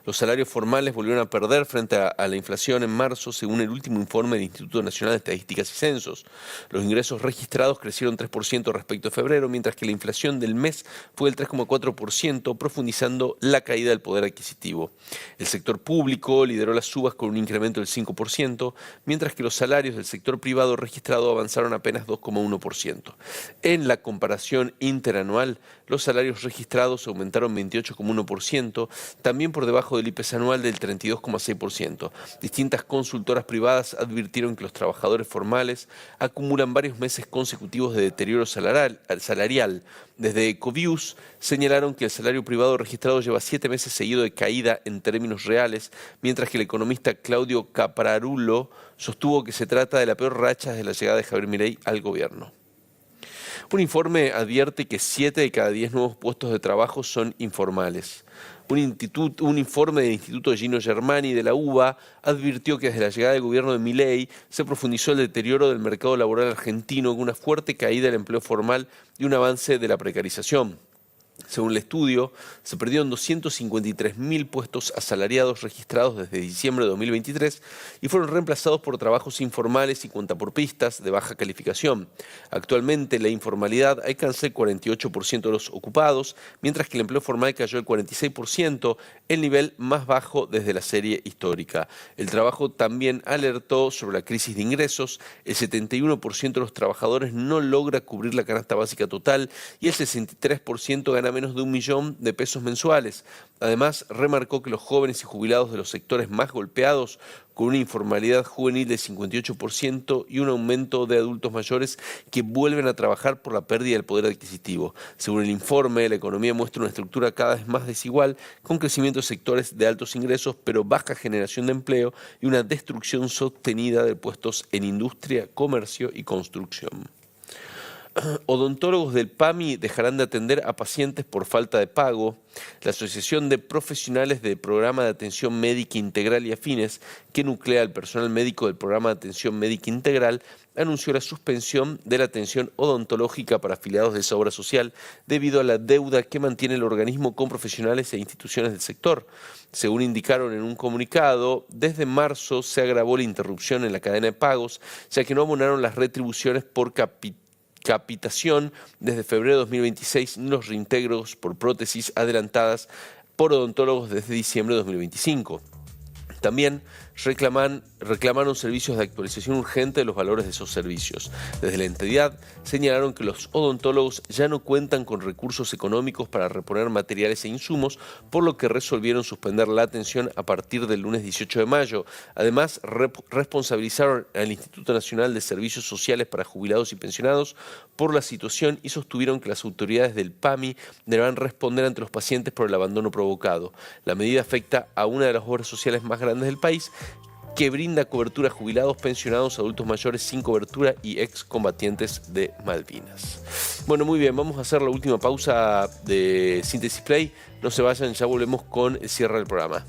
Los salarios formales volvieron a perder frente a la inflación en marzo, según el último informe del Instituto Nacional de Estadísticas y Censos. Los ingresos registrados crecieron 3% respecto a febrero, mientras que la inflación del mes fue del 3,4%, profundizando la caída del poder adquisitivo. El sector público lideró las subas con un incremento del 5%, mientras que los salarios del sector privado registrado avanzaron apenas 2,1%. En la comparación interanual, los salarios registrados aumentaron 28,1%, también por debajo del IPC anual del 32,6%. Distintas consultoras privadas advirtieron que los trabajadores formales acumulan varios meses consecutivos de deterioro salarial. Desde Ecovius señalaron que el salario privado registrado lleva 7 meses seguido de caída en términos reales, mientras que el economista Claudio Caprarulo sostuvo que se trata de la peor racha desde la llegada de Javier Milei al gobierno. Un informe advierte que 7 de cada 10 nuevos puestos de trabajo son informales. Un informe del Instituto Gino Germani de la UBA advirtió que desde la llegada del gobierno de Milei se profundizó el deterioro del mercado laboral argentino con una fuerte caída del empleo formal y un avance de la precarización. Según el estudio, se perdieron 253.000 puestos asalariados registrados desde diciembre de 2023 y fueron reemplazados por trabajos informales y cuentapropistas de baja calificación. Actualmente, la informalidad alcanza el 48% de los ocupados, mientras que el empleo formal cayó el 46%, el nivel más bajo desde la serie histórica. El trabajo también alertó sobre la crisis de ingresos. El 71% de los trabajadores no logra cubrir la canasta básica total y el 63% gana menos de 1 millón de pesos mensuales. Además, remarcó que los jóvenes y jubilados de los sectores más golpeados, con una informalidad juvenil del 58% y un aumento de adultos mayores que vuelven a trabajar por la pérdida del poder adquisitivo. Según el informe, la economía muestra una estructura cada vez más desigual, con crecimiento de sectores de altos ingresos, pero baja generación de empleo y una destrucción sostenida de puestos en industria, comercio y construcción. Odontólogos del PAMI dejarán de atender a pacientes por falta de pago. La Asociación de Profesionales del Programa de Atención Médica Integral y Afines, que nuclea al personal médico del Programa de Atención Médica Integral, anunció la suspensión de la atención odontológica para afiliados de esa obra social debido a la deuda que mantiene el organismo con profesionales e instituciones del sector. Según indicaron en un comunicado, desde marzo se agravó la interrupción en la cadena de pagos, ya que no abonaron las retribuciones por capitación desde febrero de 2026 ni los reintegros por prótesis adelantadas por odontólogos desde diciembre de 2025. También reclamaron servicios de actualización urgente de los valores de esos servicios. Desde la entidad señalaron que los odontólogos ya no cuentan con recursos económicos para reponer materiales e insumos, por lo que resolvieron suspender la atención a partir del lunes 18 de mayo. Además, responsabilizaron al Instituto Nacional de Servicios Sociales para Jubilados y Pensionados por la situación y sostuvieron que las autoridades del PAMI deberán responder ante los pacientes por el abandono provocado. La medida afecta a una de las obras sociales más grandes del país, que brinda cobertura a jubilados, pensionados, adultos mayores sin cobertura y excombatientes de Malvinas. Bueno, muy bien, vamos a hacer la última pausa de Síntesis Play. No se vayan, ya volvemos con el cierre del programa.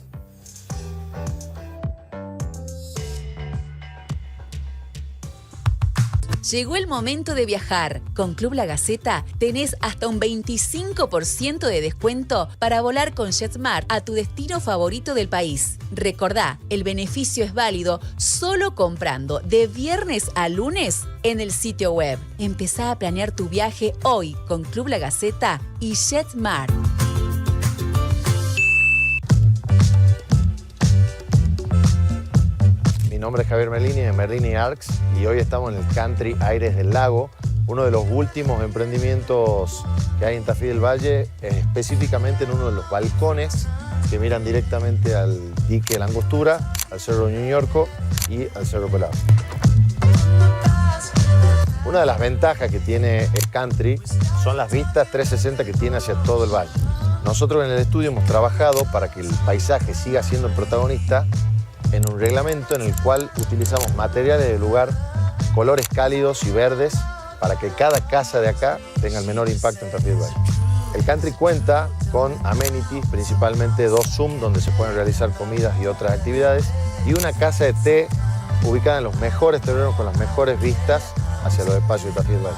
Llegó el momento de viajar. Con Club La Gaceta tenés hasta un 25% de descuento para volar con JetSmart a tu destino favorito del país. Recordá, el beneficio es válido solo comprando de viernes a lunes en el sitio web. Empezá a planear tu viaje hoy con Club La Gaceta y JetSmart. Mi nombre es Javier Merlini de Merlini Arts y hoy estamos en el Country Aires del Lago, uno de los últimos emprendimientos que hay en Tafí del Valle, específicamente en uno de los balcones que miran directamente al dique La Angostura, al Cerro New Yorko y al Cerro Pelado. Una de las ventajas que tiene el Country son las vistas 360 que tiene hacia todo el valle. Nosotros en el estudio hemos trabajado para que el paisaje siga siendo el protagonista en un reglamento en el cual utilizamos materiales del lugar, colores cálidos y verdes, para que cada casa de acá tenga el menor impacto en Tafí del Valle. El country cuenta con amenities, principalmente 2 Zoom, donde se pueden realizar comidas y otras actividades, y una casa de té ubicada en los mejores terrenos con las mejores vistas hacia los espacios de Tafí del Valle.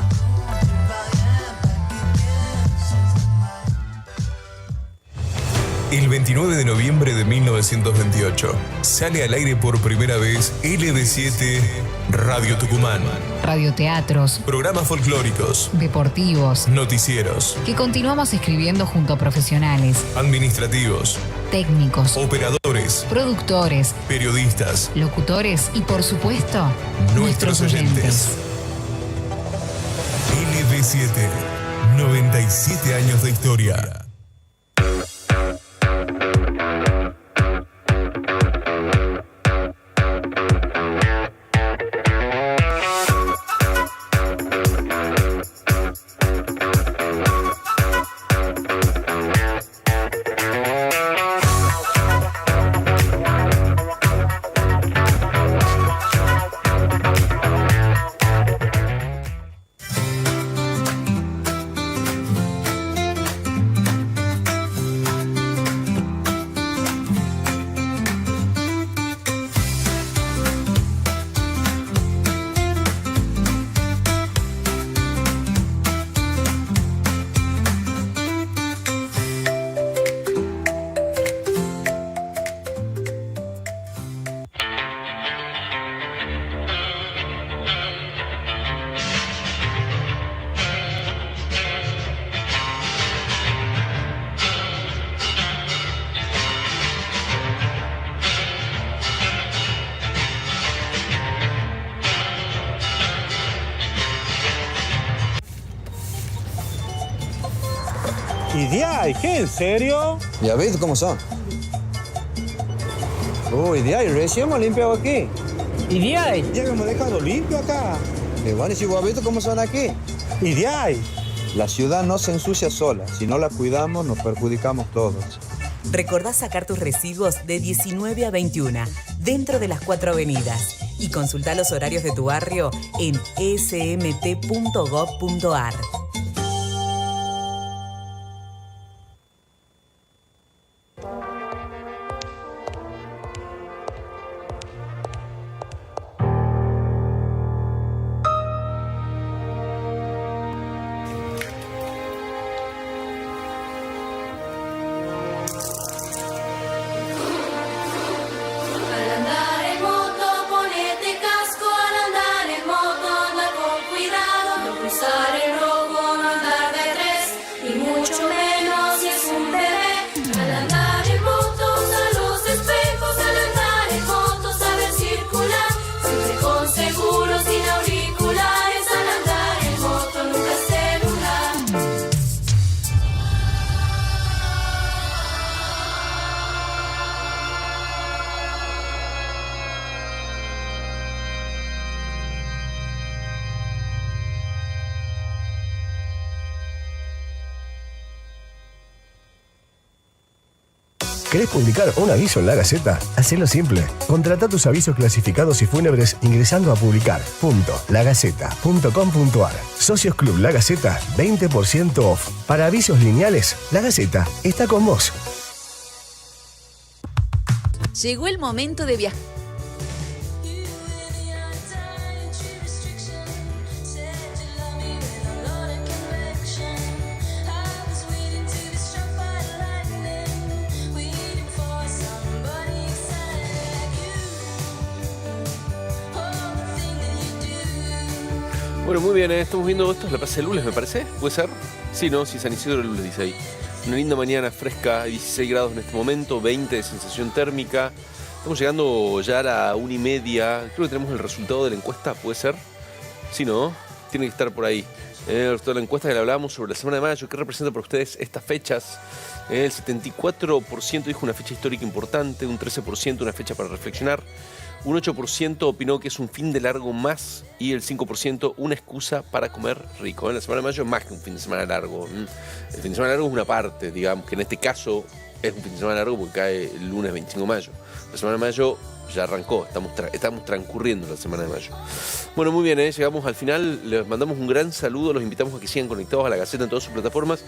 El 29 de noviembre de 1928 sale al aire por primera vez LB7 Radio Tucumán. Radioteatros, Programas folclóricos, deportivos, noticieros, que continuamos escribiendo junto a profesionales, administrativos, técnicos, operadores, productores, periodistas, locutores y, por supuesto, nuestros oyentes. LB7, 97 años de historia. ¿Y de qué? ¿En serio? ¿Ya ves cómo son? Uy, de ahí, recién hemos limpiado aquí. ¿Y de ahí? Ya hemos dejado limpio acá. Y bueno, si vos has visto cómo son aquí. ¿Y de ahí? La ciudad no se ensucia sola. Si no la cuidamos, nos perjudicamos todos. Recordá sacar tus residuos de 19 a 21, dentro de las 4 avenidas. Y consultá los horarios de tu barrio en smt.gov.ar. ¿Querés publicar un aviso en La Gaceta? Hacelo simple. Contratá tus avisos clasificados y fúnebres ingresando a publicar.lagaceta.com.ar. Socios Club La Gaceta, 20% off. Para avisos lineales, La Gaceta está con vos. Llegó el momento de viajar. Bueno, muy bien, estamos viendo esto, es la Plaza de Lules, me parece, ¿puede ser? Sí, ¿no? Sí, San Isidro de Lules dice ahí. Una linda mañana fresca, 16 grados en este momento, 20 de sensación térmica. Estamos llegando ya a la 1:30, creo que tenemos el resultado de la encuesta, ¿puede ser? Sí, ¿no? Tiene que estar por ahí. El resultado de la encuesta que le hablábamos sobre la semana de mayo, ¿qué representa para ustedes estas fechas? El 74% dijo una fecha histórica importante, un 13% una fecha para reflexionar, Un 8% opinó que es un fin de largo más y el 5% una excusa para comer rico. En la semana de mayo es más que un fin de semana largo. El fin de semana largo es una parte, digamos, que en este caso es un fin de semana largo porque cae el lunes 25 de mayo. La semana de mayo ya arrancó, estamos transcurriendo la semana de mayo. Bueno, muy bien, llegamos al final. Les mandamos un gran saludo, los invitamos a que sigan conectados a La Gaceta en todas sus plataformas.